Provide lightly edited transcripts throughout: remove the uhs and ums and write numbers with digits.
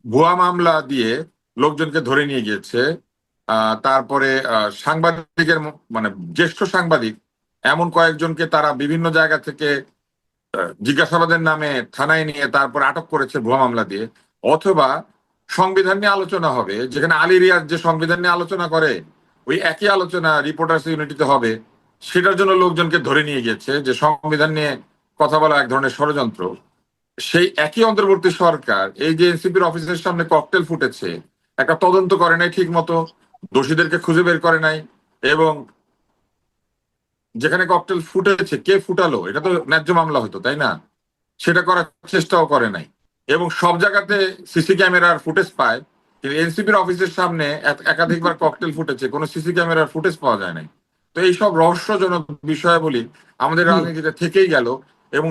ভুয়া মামলা দিয়ে লোকজনকে ধরে নিয়ে গিয়েছে। তারপরে সাংবাদিকের মানে জ্যেষ্ঠ সাংবাদিক এমন কয়েকজনকে তারা বিভিন্ন জায়গা থেকে জিজ্ঞাসাবাদের নামে থানায় নিয়ে তারপর আটক করেছে ভুয়া মামলা দিয়ে। অথবা সংবিধান নিয়ে আলোচনা হবে, যেখানে আলী রিয়াজ যে সংবিধান নিয়ে আলোচনা করে ওই একই আলোচনা রিপোর্টার্স ইউনিটিতে হবে, সেটার জন্য লোকজনকে ধরে নিয়ে গেছে, যে সংবিধান নিয়ে কথা বলা এক ধরনের ষড়যন্ত্র। সেই একই অন্তর্বর্তী সরকার এই যে এনসিপির অফিসের সামনে ককটেল ফুটেছে, একটা তদন্ত করে নাই ঠিক মতো, দোষীদেরকে খুঁজে বের করে নাই, এবং যেখানে ককটেল ফুটেছে কে ফুটালো এটা তো ন্যায্য মামলা হতো, তাই না? সেটা করার চেষ্টাও করে নাই। এবং সব জায়গাতে সিসি ক্যামেরার ফুটেজ পায়, কিন্তু এনসিপির অফিসের সামনে একাধিকবার ককটেল ফুটেছে, কোনো সিসি ক্যামেরার ফুটেজ পাওয়া যায় নাই। তো এইসব রহস্যজনক বিষয় বলি আমাদের জি রাজনীতিতে থেকেই গেল। এবং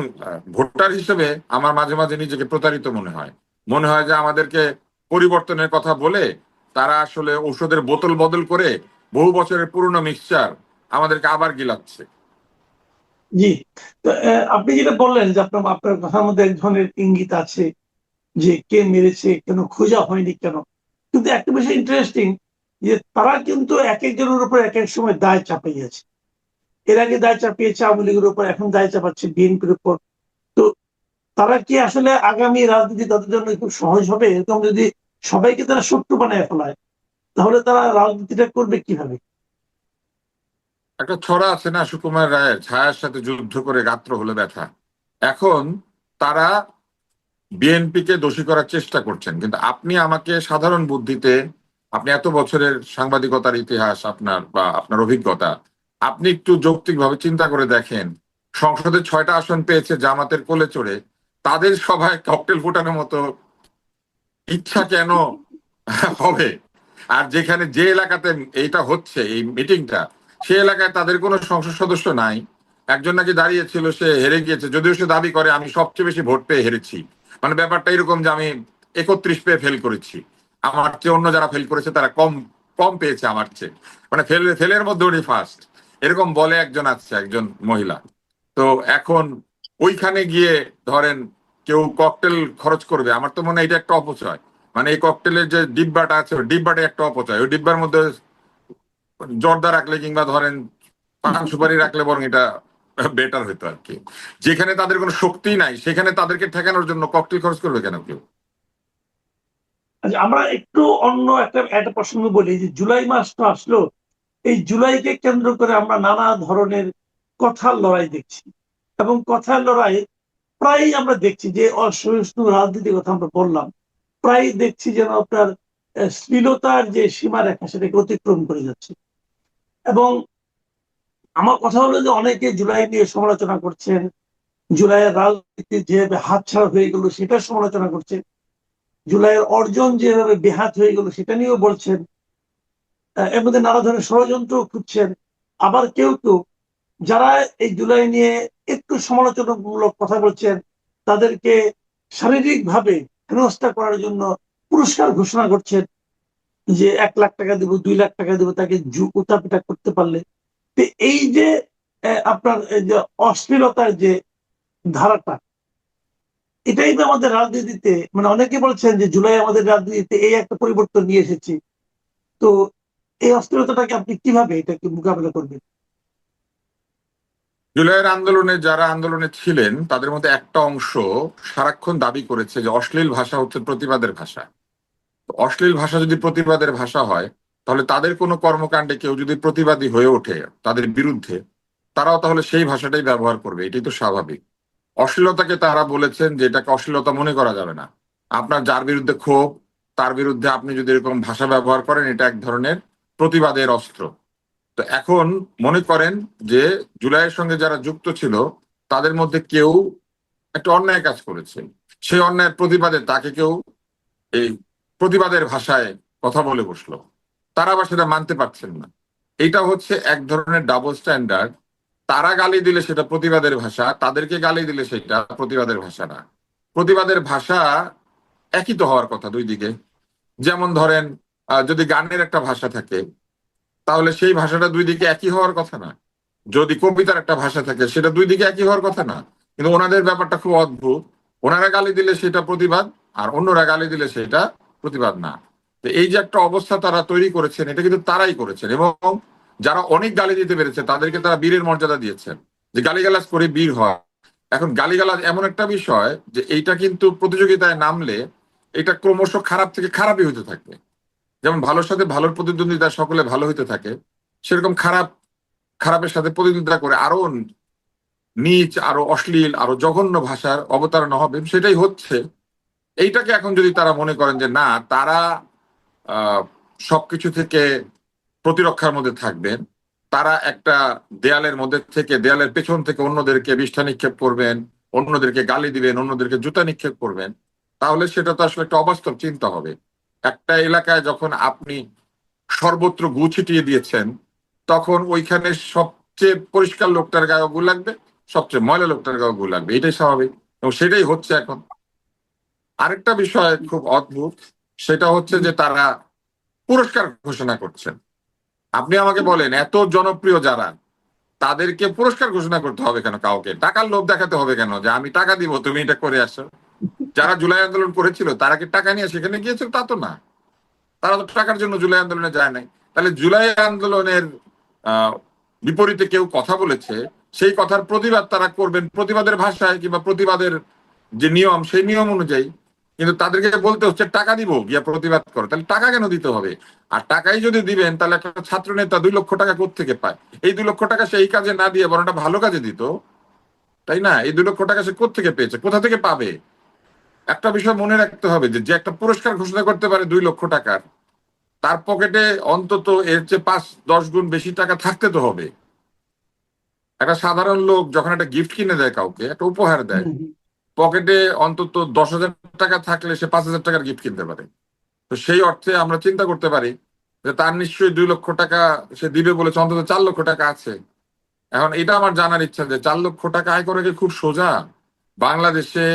ভোটার হিসেবে আমার মাঝে মাঝে নিজেকে প্রতারিত মনে হয়। মনে হয় যে আমাদেরকে পরিবর্তনের কথা বলে তারা আসলে ঔষধের বোতল বদল করে বহু বছরের পুরনো মিক্সচার আমাদেরকে আবার গিলাচ্ছে। জি। তো আপনি যেটা বললেন যে আপনার আপনার কথার মধ্যে এক ধরনের ইঙ্গিত আছে যে কে মেরেছে, কেন খোঁজা হয়নি কেন। কিন্তু একটা বিষয় ইন্টারেস্টিং, যে তারা কিন্তু এক একজনের উপর এক এক সময় দায় চাপাইয়াছে। এর আগে দায় চাপিয়েছে আওয়ামী লীগের উপর, এখন দায় চাপাচ্ছে বিএনপির উপর। তো তারা কি আসলে আগামী রাজনীতি তাদের জন্য খুব সহজ হবে? এরকম যদি সবাইকে তারা শত্রু বানায় ফেলায়, তাহলে তারা রাজনীতিটা করবে কিভাবে? একটা ছড়া আছে না, সুকুমার রায়ের, ছায়ার সাথে যুদ্ধ করে গাত্র হলে ব্যথা। এখন তারা বিএনপিকে দোষী করার চেষ্টা করছেন, কিন্তু আপনি আমাকে সাধারণ বুদ্ধিতে, আপনি এত বছরের সাংবাদিকতার ইতিহাস আপনার বা আপনার অভিজ্ঞতা, আপনি একটু যৌক্তিকভাবে চিন্তা করে দেখেন, সংসদে 6টা আসন পেয়েছে জামাতের কোলে চড়ে, তাদের সভায় ককটেল ফোটানোর মতো ইচ্ছা কেন হবে? আর যেখানে যে এলাকাতে এইটা হচ্ছে এই মিটিংটা, সে এলাকায় তাদের কোনো সংসদ সদস্য নাই। একজন নাকি দাঁড়িয়েছিল, সে হেরে গিয়েছে, যদিও সে দাবি করে আমি সবচেয়ে বেশি ভোট পেয়ে হেরেছি। মানে ব্যাপারটা এরকম যে আমি 31 পেয়ে ফেল করেছি, আমার চেয়ে অন্য যারা ফেল করেছে তারা কম কম পেয়েছে আমার চেয়ে, মানে ফেলের মধ্যে উনি ফার্স্ট, এরকম বলে একজন আছে, একজন মহিলা। তো এখন ওইখানে গিয়ে ধরেন কেউ ককটেল খরচ করবে, আমার তো মনে হয় এটা একটা অপচয়। মানে এই ককটেলের যে ডিব্বাটা আছে ওই ডিব্বাটা একটা অপচয়, ওই ডিব্বার মধ্যে জর্দা রাখলে কিংবা ধরেন পান সুপারি রাখলে বরং এটা বেটার হইতো আর কি। যেখানে তাদের কোনো শক্তি নাই সেখানে তাদেরকে ঠেকানোর জন্য ককটেল খরচ করবে কেন কেউ? আচ্ছা, আমরা একটু অন্য একটা একটা প্রসঙ্গ বলি, যে জুলাই মাস তো আসলো। এই জুলাইকে কেন্দ্র করে আমরা নানা ধরনের কথার লড়াই দেখছি, এবং কথার লড়াই প্রায় আমরা দেখছি যে অসহিষ্ণু রাজনীতির কথা আমরা বললাম, প্রায় দেখছি যেন আপনার শ্লীলতার যে সীমারেখা সেটাকে অতিক্রম করে যাচ্ছে। এবং আমার কথা হলো যে অনেকে জুলাই নিয়ে সমালোচনা করছেন, জুলাইয়ের রাজনীতি যেভাবে হাতছাড়া হয়ে গেল সেটা সমালোচনা করছেন, জুলাইয়ের অর্জন যেভাবে বেহাত হয়ে গেল সেটা নিয়েও বলছেন। এর মধ্যে নানা ধরনের ষড়যন্ত্র খুঁজছেন। আবার কেউ কেউ যারা এই জুলাই নিয়ে একটু সমালোচনামূলক কথা বলছেন, তাদেরকে শারীরিক ভাবে হেনস্থা করার জন্য পুরস্কার ঘোষণা করছেন, যে 1 লাখ টাকা দেবো, 2 লাখ টাকা দেবো তাকে উতাপিটা করতে পারলে। তো এই যে আপনার এই যে অশ্লীলতার যে ধারাটা, এটাই তো আমাদের রাজনীতিতে, মানে অনেকে বলছেন যে জুলাই আমাদের রাজনীতিতে এই একটা পরিবর্তন নিয়ে এসেছে। তো এই অস্থিরতাটাকে আপনি কিভাবে এটাকে মোকাবেলা করবেন? জুলাইয়ের আন্দোলনে যারা আন্দোলনে ছিলেন তাদের মধ্যে একটা অংশ সারাক্ষণ দাবি করেছে যে অশ্লীল ভাষা হচ্ছে প্রতিবাদের ভাষা। তো অশ্লীল ভাষা যদি প্রতিবাদের ভাষা হয়, তাহলে তাদের কোনো কর্মকাণ্ডে কেউ যদি প্রতিবাদী হয়ে ওঠে তাদের বিরুদ্ধে, তারাও তাহলে সেই ভাষাটাই ব্যবহার করবে, এটাই তো স্বাভাবিক। অশ্লীলতাকে তারা বলেছেন যে এটাকে অশ্লীলতা মনে করা যাবে না। আপনার যার বিরুদ্ধে ক্ষোভ, তার বিরুদ্ধে আপনি যদি এরকম ভাষা ব্যবহার করেন, এটা এক ধরনের প্রতিবাদের অস্ত্র। তো এখন মনে করেন যে জুলাইয়ের সঙ্গে যারা যুক্ত ছিল তাদের মধ্যে কেউ একটা অন্যায় কাজ করেছে, সেই অন্যায়ের প্রতিবাদে তাকে কেউ এই প্রতিবাদের ভাষায় কথা বলে বসলো, তারা আবার সেটা মানতে পারছেন না। এটা হচ্ছে এক ধরনের ডাবল স্ট্যান্ডার্ড। তারা গালি দিলে সেটা প্রতিবাদের ভাষা, তাদেরকে গালি দিলে সেটা প্রতিবাদের ভাষা না। প্রতিবাদের ভাষা একই তো হওয়ার কথা দুই দিকে। যেমন ধরেন যদি গানের একটা ভাষা থাকে, তাহলে সেই ভাষাটা দুই দিকে একই হওয়ার কথা না। যদি কবিতার একটা ভাষা থাকে সেটা দুই দিকে একই হওয়ার কথা না। কিন্তু ওনাদের ব্যাপারটা খুব অদ্ভুত, ওনারা গালি দিলে সেটা প্রতিবাদ, আর অন্যরা গালি দিলে সেটা প্রতিবাদ না। তো এই যে একটা অবস্থা তারা তৈরি করেছেন, এটা কিন্তু তারাই করেছেন, এবং যারা অনেক গালি দিতে পেরেছে তাদেরকে তারা বীরের মর্যাদা দিয়েছেন, যে গালিগালাজ করে বীর হয়। এখন গালিগালাজ এমন একটা বিষয় যে এইটা কিন্তু প্রতিযোগিতায় নামলে এটা ক্রমশ খারাপ থেকে খারাপই হতে থাকবে। যেমন ভালোর সাথে ভালোর প্রতিদ্বন্দ্বিতা সকলে ভালো হইতে থাকে, সেরকম খারাপ খারাপের সাথে প্রতিদ্বন্দ্বিতা করে আরো নীচ, আরো অশ্লীল, আরো জঘন্য ভাষার অবতারণা হবে, সেটাই হচ্ছে। এইটাকে এখন যদি তারা মনে করেন যে না, তারা আহ সবকিছু থেকে প্রতিরক্ষার মধ্যে থাকবেন, তারা একটা দেয়ালের মধ্যে থেকে, দেয়ালের পেছন থেকে অন্যদেরকে বিষ্ঠা নিক্ষেপ করবেন, অন্যদেরকে গালি দিবেন, অন্যদেরকে জুতা নিক্ষেপ করবেন, তাহলে সেটা তো আসলে একটা অবাস্তব চিন্তা হবে। একটা এলাকায় যখন আপনি সর্বত্র গু ছিটিয়ে দিয়েছেন, তখন ওইখানে সবচেয়ে পরিষ্কার লোকটার গায়ে গু লাগবে, সবচেয়ে ময়লা লোকটার গায়ে গু লাগবে, এটাই স্বাভাবিক, এবং সেটাই হচ্ছে এখন। আরেকটা বিষয় খুব অদ্ভুত, সেটা হচ্ছে যে তারা পুরস্কার ঘোষণা করছেন। আপনি আমাকে বলেন, এত জনপ্রিয় যারা, তাদেরকে পুরস্কার ঘোষণা করতে হবে কেন? কাউকে টাকার লোভ দেখাতে হবে কেন যে আমি টাকা দিব তুমি এটা করে আসো? যারা জুলাই আন্দোলন করেছিল তারা কি টাকা নিয়ে সেখানে গিয়েছিল? তা তো না, তারা তো টাকার জন্য জুলাই আন্দোলনে যায় নাই। তাহলে জুলাই আন্দোলনের আহ বিপরীতে কেউ কথা বলেছে, সেই কথার প্রতিবাদ তারা করবেন প্রতিবাদের ভাষায় কিংবা প্রতিবাদের যে নিয়ম, সেই নিয়ম অনুযায়ী। কিন্তু তাদেরকে বলতে হচ্ছে টাকা দিব গিয়া প্রতিবাদ করো। তাহলে টাকা কেন দিতে হবে? আর টাকাই যদি দিবেন, তাহলে একটা ছাত্র নেতা 2 লক্ষ টাকা কোত্থেকে পায়? এই 2 লক্ষ টাকা সেই কাজে না দিয়ে বরং একটা ভালো কাজে দিত, তাই না? এই 2 লক্ষ টাকা সে কোত্থেকে পেয়েছে, কোথা থেকে পাবে? একটা বিষয় মনে রাখতে হবে, যে একটা পুরস্কার ঘোষণা করতে পারে 2 লক্ষ টাকার, তার পকেটে অন্তত এর চেয়ে 5-10 গুণ বেশি টাকা থাকতে তো হবে। একটা সাধারণ লোক যখন একটা গিফট কিনে দেয়, কাউকে একটা উপহার দেয়, পকেটে অন্তত 10,000 টাকা থাকলে সে 5,000 টাকার গিফট কিনতে পারে। তো সেই অর্থে আমরা চিন্তা করতে পারি যে তার নিশ্চয়ই 2 লক্ষ টাকা সে দিবে বলেছে, অন্তত 4 লক্ষ টাকা আছে। এখন এটা আমার জানার ইচ্ছা যে 4 লক্ষ টাকা আয় করে কি খুব সোজা? বাংলাদেশে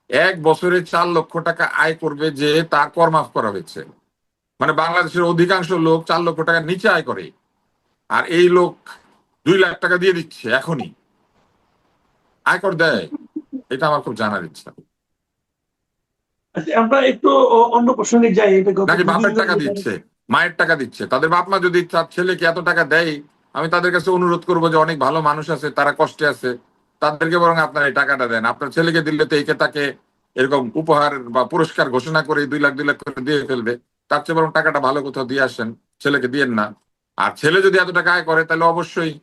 1 বছরে 4 লক্ষ টাকা আয় করবে যে তার কর মাফ করা হয়েছে। মানে বাংলাদেশের অধিকাংশ লোক 4 লক্ষ টাকার নিচে আয় করে, আর এই লোক 2 লাখ টাকা দিয়ে দিচ্ছে এখনই, আয়কর দেয়। এটা আমার খুব জানার ইচ্ছা। আচ্ছা, আমরা একটু অন্য প্রসঙ্গে যাই। এটা গত নাকি বাপের দুদিন টাকা দিচ্ছে, মায়ের টাকা দিচ্ছে? তাদের বাপ মা যদি তার ছেলেকে এত টাকা দেয়, আমি তাদের কাছে অনুরোধ করবো যে অনেক ভালো মানুষ আছে, তারা কষ্টে আছে, তাদেরকে বরং আপনার এই টাকাটা দেন। আপনার ছেলেকে দিলে তো একে তাকে এরকম উপহার বা পুরস্কার ঘোষণা করে 2 লাখ করে দিয়ে ফেলবে। তার চেয়ে বরং টাকাটা ভালো কোথাও দিয়ে আসেন, ছেলেকে দিয়েন না। আর ছেলে যদি এত টাকা আয় করে, তাহলে অবশ্যই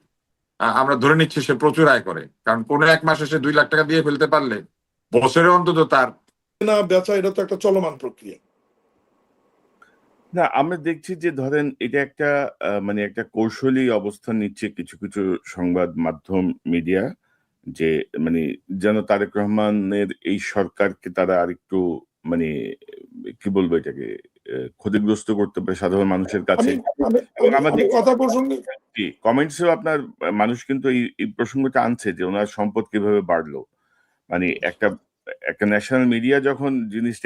আমরা ধরে নিচ্ছি সে প্রচুর আয় করে, কারণ কোনো এক মাসে সে 2 লাখ টাকা দিয়ে ফেলতে পারলে বছরে অন্তত তার না বেচা, এটা তো একটা চলমান প্রক্রিয়া। না, আমরা দেখছি যে ধরেন এটা একটা মানে একটা কৌশলী অবস্থান নিচ্ছে কিছু কিছু সংবাদ মাধ্যম, মিডিয়া, যে মানে যেন তারেক রহমানের এই সরকারকে তারা আরেকটু মানে কি বলবো এটাকে ক্ষতিগ্রস্ত করতে পারে সাধারণ মানুষের কাছে। এবং আমাদের কথা প্রসঙ্গে কমেন্টসেও আপনার মানুষ কিন্তু এই প্রসঙ্গটা আনছে যে ওনার সম্পদ কিভাবে বাড়লো। মানে একটা একটা ন্যাশনাল মিডিয়া যখন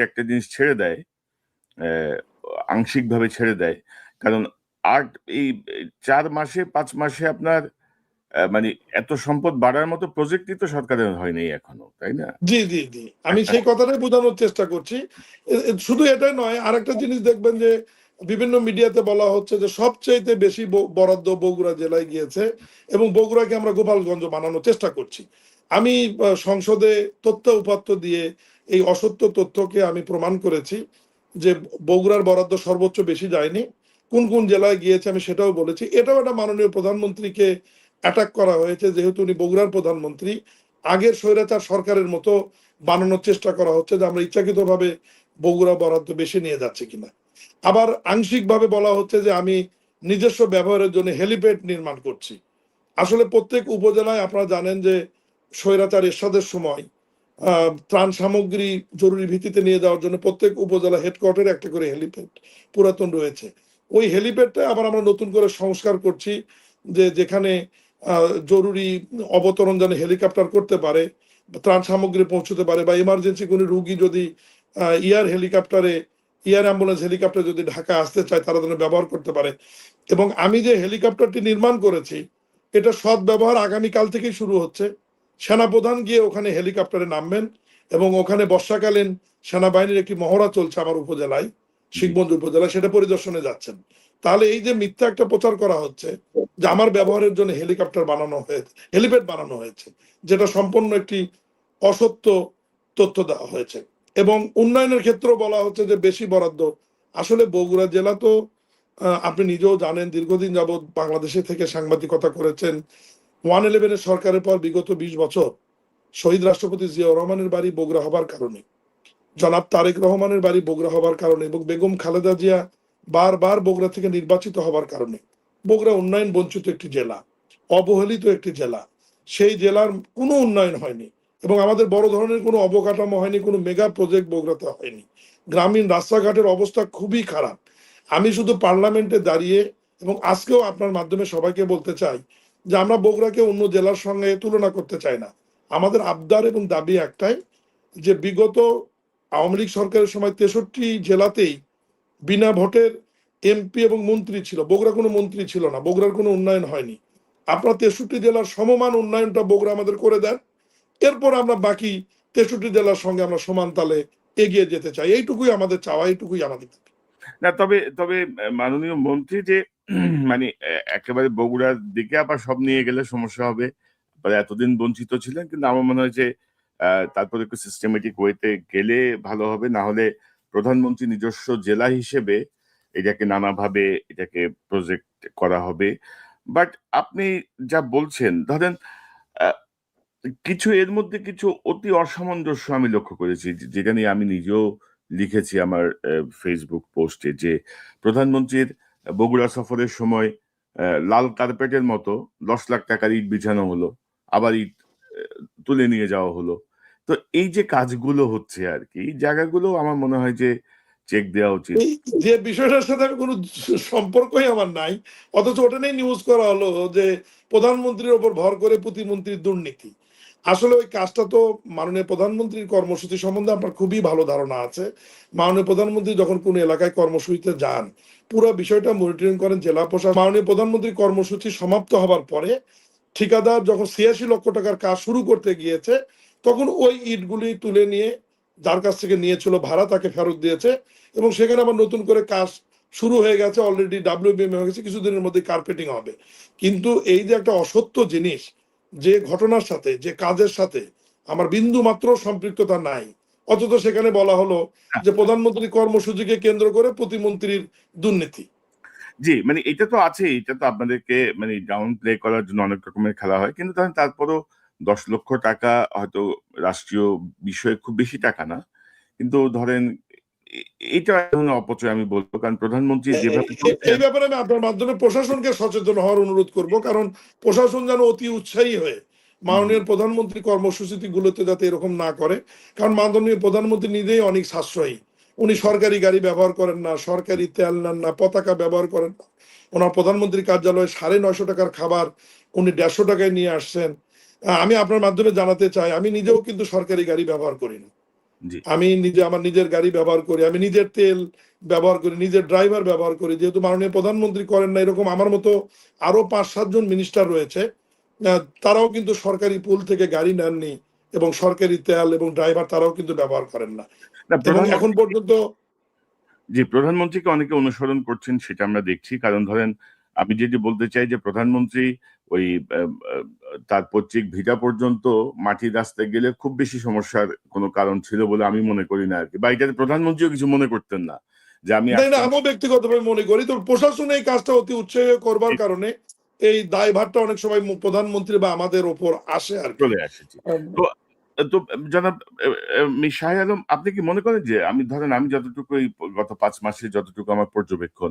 একটা জিনিস ছেড়ে দেয়, আংশিকভাবে ছেড়ে দেয়, কারণ এই 4 মাসে 5 মাসে আপনার মানে এত সম্পদ বাড়ার মতো প্রজেক্টই তো সরকারের হয়নি এখনো, তাই না? জি জি জি, আমি সেই কথাটাই বোঝানোর চেষ্টা করছি। শুধু এটাই নয়, আরেকটা জিনিস দেখবেন যে বিভিন্ন মিডিয়াতে বলা হচ্ছে যে সবচেয়ে বেশি বরাদ্দ বগুড়া জেলায় গিয়েছে, এবং বগুড়াকে আমরা গোপালগঞ্জ বানানোর চেষ্টা করছি। আমি সংসদে তথ্য উপাত্ত দিয়ে এই অসত্য তথ্যকে আমি প্রমাণ করেছি যে বগুড়ার বরাদ্দ সর্বোচ্চ বেশি যায়নি, কোন কোন জেলায় গিয়েছে আমি সেটাও বলেছি। এটাও একটা মাননীয় প্রধানমন্ত্রীকে অ্যাটাক করা হয়েছে, যেহেতু উনি বগুড়ার প্রধানমন্ত্রী। আগের স্বৈরাচার সরকারের মতো বানানোর চেষ্টা করা হচ্ছে যে আমরা ইচ্ছাকৃতভাবে বগুড়া বরাদ্দ বেশি নিয়ে যাচ্ছি কিনা। আবার আংশিকভাবে বলা হচ্ছে যে আমি নিজস্ব ব্যবহারের জন্য হেলিপ্যাড নির্মাণ করছি। আসলে প্রত্যেক উপজেলায় আপনারা জানেন যে স্বৈরাচার এরশাদের সময় ত্রাণ সামগ্রী জরুরি ভিত্তিতে নিয়ে যাওয়ার জন্য প্রত্যেক উপজেলা হেডকোয়ার্টারে একটা করে হেলিপ্যাড পুরাতন রয়েছে। ওই হেলিপ্যাডটা আবার আমরা নতুন করে সংস্কার করছি, যে যেখানে জরুরি অবতরণ যেন হেলিকপ্টার করতে পারে, ত্রাণ সামগ্রী পৌঁছতে পারে, বা ইমার্জেন্সি কোনো রুগী যদি এয়ার অ্যাম্বুলেন্স হেলিকপ্টার যদি ঢাকা আসতে চায়, তারা যেন ব্যবহার করতে পারে। এবং আমি যে হেলিকপ্টারটি নির্মাণ করেছি, এটা সৎ ব্যবহার আগামীকাল থেকেই শুরু হচ্ছে। সেনাপ্রধান গিয়ে ওখানে হেলিকপ্টারে নামবেন, এবং ওখানে বর্ষাকালীন সেনাবাহিনীর একটি মহড়া চলছে আমার উপজেলায়, শিখগঞ্জ উপজেলা, সেটা পরিদর্শনে যাচ্ছেন। তাহলে এই যে মিথ্যা একটা প্রচার করা হচ্ছে যে আমার ব্যবহারের জন্য হেলিকপ্টার বানানো হয়েছে, হেলিপ্যাড বানানো হয়েছে, যেটা সম্পূর্ণ একটি অসত্য তথ্য দেওয়া হয়েছে। এবং উন্নয়নের ক্ষেত্রেও বলা হচ্ছে যে বেশি বরাদ্দ। আসলে বগুড়া জেলা তো আপনি নিজেও জানেন, দীর্ঘদিন যাবৎ বাংলাদেশে থেকে সাংবাদিকতা করেছেন। 111 সরকারের পর বিগত 20 বছর শহীদ রাষ্ট্রপতি জিয়াউর রহমানের বাড়ি বগুড়া হবার কারণে, জনাব তারেক রহমানের বাড়ি বগুড়া হবার কারণে এবং বেগম খালেদা জিয়া বারবার বগুড়া থেকে নির্বাচিত হবার কারণে বগুড়া উন্নয়ন বঞ্চিত একটি জেলা, অবহেলিত একটি জেলা। সেই জেলার কোনো উন্নয়ন হয়নি এবং আমাদের বড় ধরনের কোনো অবকাঠামো হয়নি, কোনো মেগা প্রজেক্ট বগুড়াতে হয়নি। গ্রামীণ রাস্তাঘাটের অবস্থা খুবই খারাপ। আমি শুধু পার্লামেন্টে দাঁড়িয়ে এবং আজকেও আপনার মাধ্যমে সবাইকে বলতে চাই যে আমরা বগুড়াকে অন্য জেলার সঙ্গে তুলনা করতে চাই না। আমাদের আবদার এবং দাবি একটাই যে বিগত আওয়ামী লীগ সরকারের সময় 63 জেলাতেই বিনা ভোটের এমপি এবং মন্ত্রী ছিল, বগুড়া কোনো মন্ত্রী ছিল না, বগুড়ার কোনো উন্নয়ন হয়নি। আপনারা 63 জেলার সমমান উন্নয়নটা বগুড়া আমাদের করে দেন, এরপর আমরা বাকি 63 জেলার সঙ্গে আমরা সমান তালে এগিয়ে যেতে চাই। এইটুকুই আমাদের চাওয়া, এইটুকুই আমাদের দাবি। না, তবে তবে মাননীয় মন্ত্রী যে মানে একেবারে বগুড়ার দিকে আবার সব নিয়ে গেলে সমস্যা হবে, এতদিন বঞ্চিত ছিলেন, কিন্তু আমার মনে হয় যে তারপরে একটু সিস্টেমেটিক ওয়েতে গেলে ভালো হবে। না হলে প্রধানমন্ত্রী নিজস্ব জেলা হিসেবে এটাকে নানাভাবে এটাকে প্রজেক্ট করা হবে। বাট আপনি যা বলছেন, ধরেন কিছু এর মধ্যে কিছু অতি অসামঞ্জস্য আমি লক্ষ্য করেছি, যেটা নিয়ে আমি নিজেও লিখেছি আমার ফেসবুক পোস্টে, যে প্রধানমন্ত্রীর বগুড়া সফরের সময় লাল কার্পেটের মতো 10 লাখ টাকার ইট বিছানো হলো, আবার ইট তুলে নিয়ে যাওয়া হলো। তো এই যে কাজগুলো হচ্ছে আর কি, এই জায়গাগুলো আমার মনে হয় যে চেক দেওয়া উচিত। এই যে বিষয়টার সাথে আমি কোনো সম্পর্কই আমার নাই, অথচ ওটা নিয়ে নিউজ করা হলো যে প্রধানমন্ত্রীর ওপর ভর করে প্রতিমন্ত্রীর দুর্নীতি। আসলে ওই কাজটা তো মাননীয় প্রধানমন্ত্রীর কর্মসূচি সম্বন্ধে আপনার খুবই ভালো ধারণা আছে। মাননীয় প্রধানমন্ত্রী যখন কোনো এলাকায় কর্মসূচিতে যান, পুরো বিষয়টা মনিটরিং করেন জেলা প্রশাসন। মাননীয় প্রধানমন্ত্রীর কর্মসূচি সমাপ্ত হবার পরে ঠিকাদার যখন 86 লক্ষ টাকার কাজ শুরু করতে গিয়েছে, তখন ওই ইটগুলি তুলে নিয়ে যার কাছ থেকে নিয়েছিল ভাড়া তাকে ফেরত দিয়েছে এবং সেখানে আবার নতুন করে কাজ শুরু হয়ে গেছে, অলরেডি WBM হয়ে গেছে, কিছুদিনের মধ্যে কার্পেটিং হবে। কিন্তু এই যে একটা অসত্য জিনিস, যে ঘটনার সাথে যে কাজের সাথে আমার বিন্দু মাত্র সম্পৃক্ততা নাই, অথচ সেখানে বলা হলো যে প্রধানমন্ত্রী কর্মসূচিকে কেন্দ্র করে প্রতিমন্ত্রীর দুর্নীতি। জি, মানে এটা তো আছে, এটা তো আপনাদেরকে মানে ডাউন প্লে করার জন্য অনেক রকমের খেলা হয়, কিন্তু ধরেন তারপরও 10 লক্ষ টাকা হয়তো রাষ্ট্রীয় বিষয়ে খুব বেশি টাকা না, কিন্তু ধরেন এটা এখন অপচয় আমি বলবো, কারণ প্রধানমন্ত্রী যেভাবে এই ব্যাপারে আমি আপনার মাধ্যমে প্রশাসনকে সচেতন হওয়ার অনুরোধ করব, কারণ প্রশাসন যেন অতি উৎসাহী হয়ে মাননীয় প্রধানমন্ত্রী কর্মসূচি গুলোতে যাতে এরকম না করে। কারণ মাননীয় প্রধানমন্ত্রী নিজেই অনেক সাশ্রয়ী, উনি সরকারি গাড়ি ব্যবহার করেন না, সরকারি তেল নেন না, পতাকা ব্যবহার করেন না। ওনার প্রধানমন্ত্রী কার্যালয়ে 950 টাকার খাবার উনি 150 টাকায় নিয়ে আসছেন। আমি আপনার মাধ্যমে জানাতে চাই, আমি নিজেও কিন্তু সরকারি গাড়ি ব্যবহার করি না। আমি নিজে আমার নিজের গাড়ি ব্যবহার করি, আমি নিজের তেল ব্যবহার করি, নিজের ড্রাইভার ব্যবহার করি। যেহেতু মাননীয় প্রধানমন্ত্রী করেন না, এরকম আমার মতো আরো 5-7 জন মিনিস্টার রয়েছে, তারাও কিন্তু সরকারি পুল থেকে গাড়ি নেননি এবং সরকারি তেল এবং ড্রাইভার তারাও কিন্তু ব্যবহার করেন না। এবং এখন পর্যন্ত যে প্রধানমন্ত্রীকে অনেকে অনুসরণ করছেন সেটা আমরা দেখছি। কারণ ধরেন আমি যেটি বলতে চাই যে প্রধানমন্ত্রী ওই তার পৈতৃক ভিটা পর্যন্ত মাটির রাস্তায় গেলে খুব বেশি সমস্যার কোনো কারণ ছিল বলে আমি মনে করি না আর কি, বা এটাতে প্রধানমন্ত্রীও কিছু মনে করতেন না যে আমি আমিও ব্যক্তিগতভাবে মনে করি। তো প্রশাসন এই কাজটা অতি উৎসাহ করবার কারণে এই দায়ভারটা অনেক সময় প্রধানমন্ত্রী বা আমাদের ওপর আসে আর চলে আসে। তো জনাব মির শাহ আলম, আপনি কি মনে করেন যে আমি যতটুকু গত 5 মাসে যতটুকু আমার পর্যবেক্ষণ,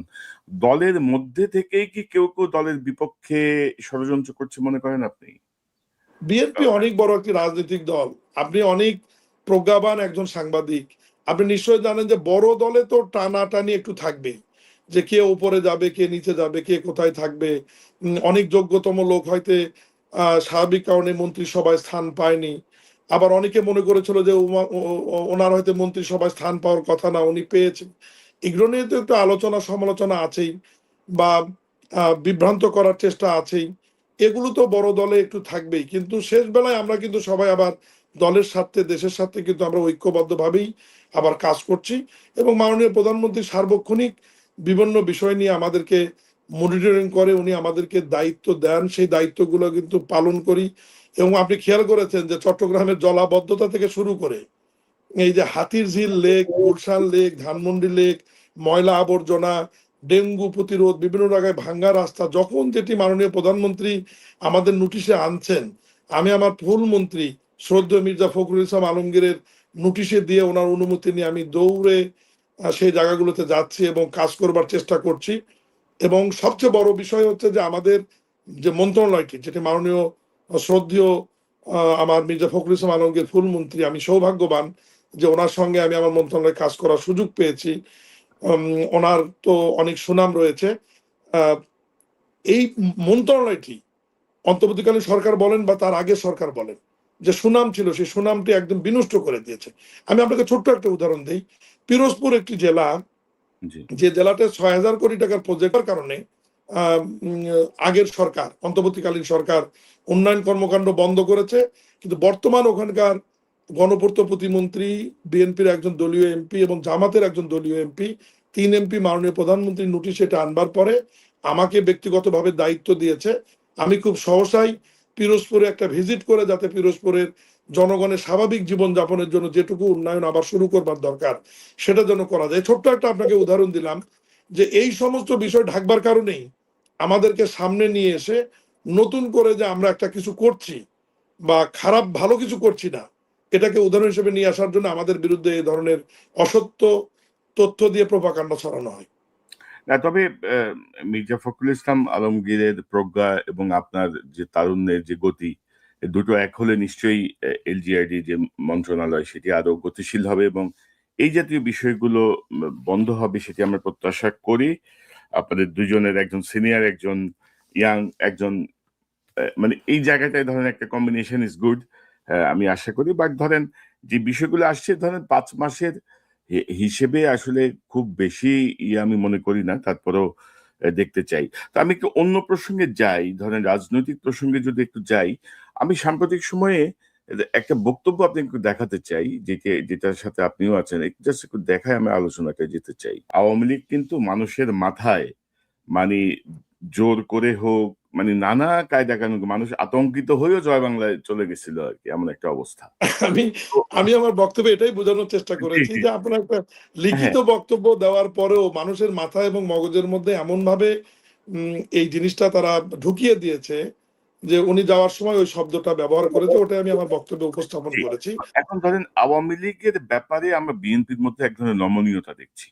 দলের মধ্যে থেকেই কি কেউ কেউ দলের বিপক্ষে ষড়যন্ত্র করছে মনে করেন আপনি? বিএনপি অনেক বড় একটি রাজনৈতিক দল, আপনি অনেক প্রজ্ঞাবান একজন সাংবাদিক, আপনি নিশ্চয়ই জানেন যে বড় দলে তো টানাটানি একটু থাকবেই, যে কে উপরে যাবে কে নিচে যাবে কে কোথায় থাকবে। অনেক যোগ্যতম লোক হয়তো স্বাভাবিক কারণে মন্ত্রিসভায় স্থান পায়নি, আবার অনেকে মনে করেছিল যে ওনার হয়তো মন্ত্রিসভায় স্থান পাওয়ার কথা না, উনি পেয়েছেন। এগুলো নিয়ে তো একটু আলোচনা সমালোচনা আছেই, বা বিভ্রান্ত করার চেষ্টা আছেই। এগুলো তো বড় দলে একটু থাকবেই, কিন্তু শেষ বেলায় আমরা কিন্তু সবাই আবার দলের স্বার্থে দেশের স্বার্থে কিন্তু আমরা ঐক্যবদ্ধভাবেই আবার কাজ করছি এবং মাননীয় প্রধানমন্ত্রী সার্বক্ষণিক বিভিন্ন বিষয় নিয়ে আমাদেরকে মনিটরিং করে, উনি আমাদেরকে দায়িত্ব দেন, সেই দায়িত্বগুলো কিন্তু পালন করি। এবং আপনি খেয়াল করেছেন যে চট্টগ্রামের জলাবদ্ধতা থেকে শুরু করে এই যে Hatirjheel lake, Gulshan lake, Dhanmondi lake, ময়লা আবর্জনা, ডেঙ্গু প্রতিরোধ, বিভিন্ন জায়গায় ভাঙ্গা রাস্তা, যখন যেটি মাননীয় প্রধানমন্ত্রী আমাদের নোটিশে আনছেন, আমি আমার ফুল মন্ত্রী শ্রদ্ধেয় মির্জা ফখরুল ইসলাম আলমগীরের নোটিশে দিয়ে ওনার অনুমতি নিয়ে আমি দৌড়ে সেই জায়গাগুলোতে যাচ্ছি এবং কাজ করবার চেষ্টা করছি। এবং সবচেয়ে বড় বিষয় হচ্ছে যে আমাদের যে মন্ত্রণালয়টি, যেটি মাননীয় শ্রদ্ধেয় আমার মির্জা ফখরুল ইসলাম আলমগীর ফুল মন্ত্রী, আমি সৌভাগ্যবান যে ওনার সঙ্গে আমি আমার মন্ত্রণালয়ে কাজ করার সুযোগ পেয়েছি। ওনার তো অনেক সুনাম রয়েছে। এই মন্ত্রণালয়টি অন্তর্বর্তীকালীন সরকার বলেন বা তার আগে সরকার বলেন, যে সুনাম ছিল সেই সুনামটি একদম বিনষ্ট করে দিয়েছে। আমি আপনাকে ছোট্ট একটা উদাহরণ দিই। পিরোজপুর একটি জেলা, যে জেলাতে 6,000 কোটি টাকার প্রজেক্টের কারণে আগের সরকার, অন্তর্বর্তীকালীন সরকার উন্নয়ন কর্মকাণ্ড বন্ধ করেছে, কিন্তু বর্তমান ওখানকার গণপূর্ত প্রতিমন্ত্রী, বিএনপির একজন দলীয় এমপি এবং জামাতের একজন দলীয় এমপি, 3 এমপি মাননীয় প্রধানমন্ত্রীর নোটিশ এটা আনবার পরে আমাকে ব্যক্তিগতভাবে দায়িত্ব দিয়েছে। আমি খুব সহসাই পিরোজপুরে একটা ভিজিট করে যাতে পিরোজপুরের জনগণের স্বাভাবিক জীবনযাপনের জন্য যেটুকু উন্নয়ন আবার শুরু করবার দরকার সেটা যেন করা যায়। ছোট্ট একটা আপনাকে উদাহরণ দিলাম যে এই সমস্ত বিষয় ঢাকবার কারণেই আমাদেরকে সামনে নিয়ে এসে নতুন করে যে আমরা একটা কিছু করছি বা খারাপ ভালো কিছু করছি না, এটাকে উদাহরণ হিসেবে নিয়ে আসার জন্য আমাদের বিরুদ্ধে এই ধরনের অসত্য তথ্য দিয়ে প্রোপাগান্ডা ছড়ানো হয়। না, তবে মির্জা ফখরুল ইসলাম আলমগীরের প্রজ্ঞা এবং আপনার যে তারুণ্যের যে গতি, দুটো এক হলে নিশ্চয়ই এলজিআইডি যে মন্ত্রণালয় সেটি আরো গতিশীল হবে এবং এই জাতীয় বিষয়গুলো বন্ধ হবে সেটি আমরা প্রত্যাশা করি। আপনাদের দুজনের, একজন সিনিয়র একজন ইয়াং, একজন মানে এই জায়গাটায় ধরেন একটা কম্বিনেশন ইজ গুড, আমি আশা করি। বাট ধরেন যে বিষয়গুলো আসছে, ধরেন 5 মাসের হিসেবে আসলে খুব বেশি আমি মনে করি না, তারপরেও দেখতে চাই। তো আমি একটু অন্য প্রসঙ্গে যাই, ধরেন রাজনৈতিক প্রসঙ্গে যদি একটু যাই, আমি সাম্প্রতিক সময়ে একটা বক্তব্য আপনাকে দেখাতে চাই, যেটার সাথে আপনিও আছেন, একটু জাস্ট একটু দেখায় আমি আলোচনাটা যেতে চাই। আওয়ামী লীগ কিন্তু মানুষের মাথায় মানে জোর করে হোক, মানে নানা কায়দা কানুন, মানুষ আতঙ্কিত হয়েও জয় বাংলায় চলে গেছিল আর কি, এমন একটা অবস্থা। আমি আমি আমার বক্তব্যে এটাই বোঝানোর চেষ্টা করেছি যে আপনার একটা লিখিত বক্তব্য দেওয়ার পরেও মানুষের মাথা এবং মগজের মধ্যে এমন ভাবে এই জিনিসটা তারা ঢুকিয়ে দিয়েছে যে উনি যাওয়ার সময় ওই শব্দটা ব্যবহার করেছে, ওটাই আমি আমার বক্তব্যে উপস্থাপন করেছি। এখন ধরেন আওয়ামী লীগের ব্যাপারে আমরা বিএনপির মধ্যে এক ধরনের নমনীয়তা দেখছি।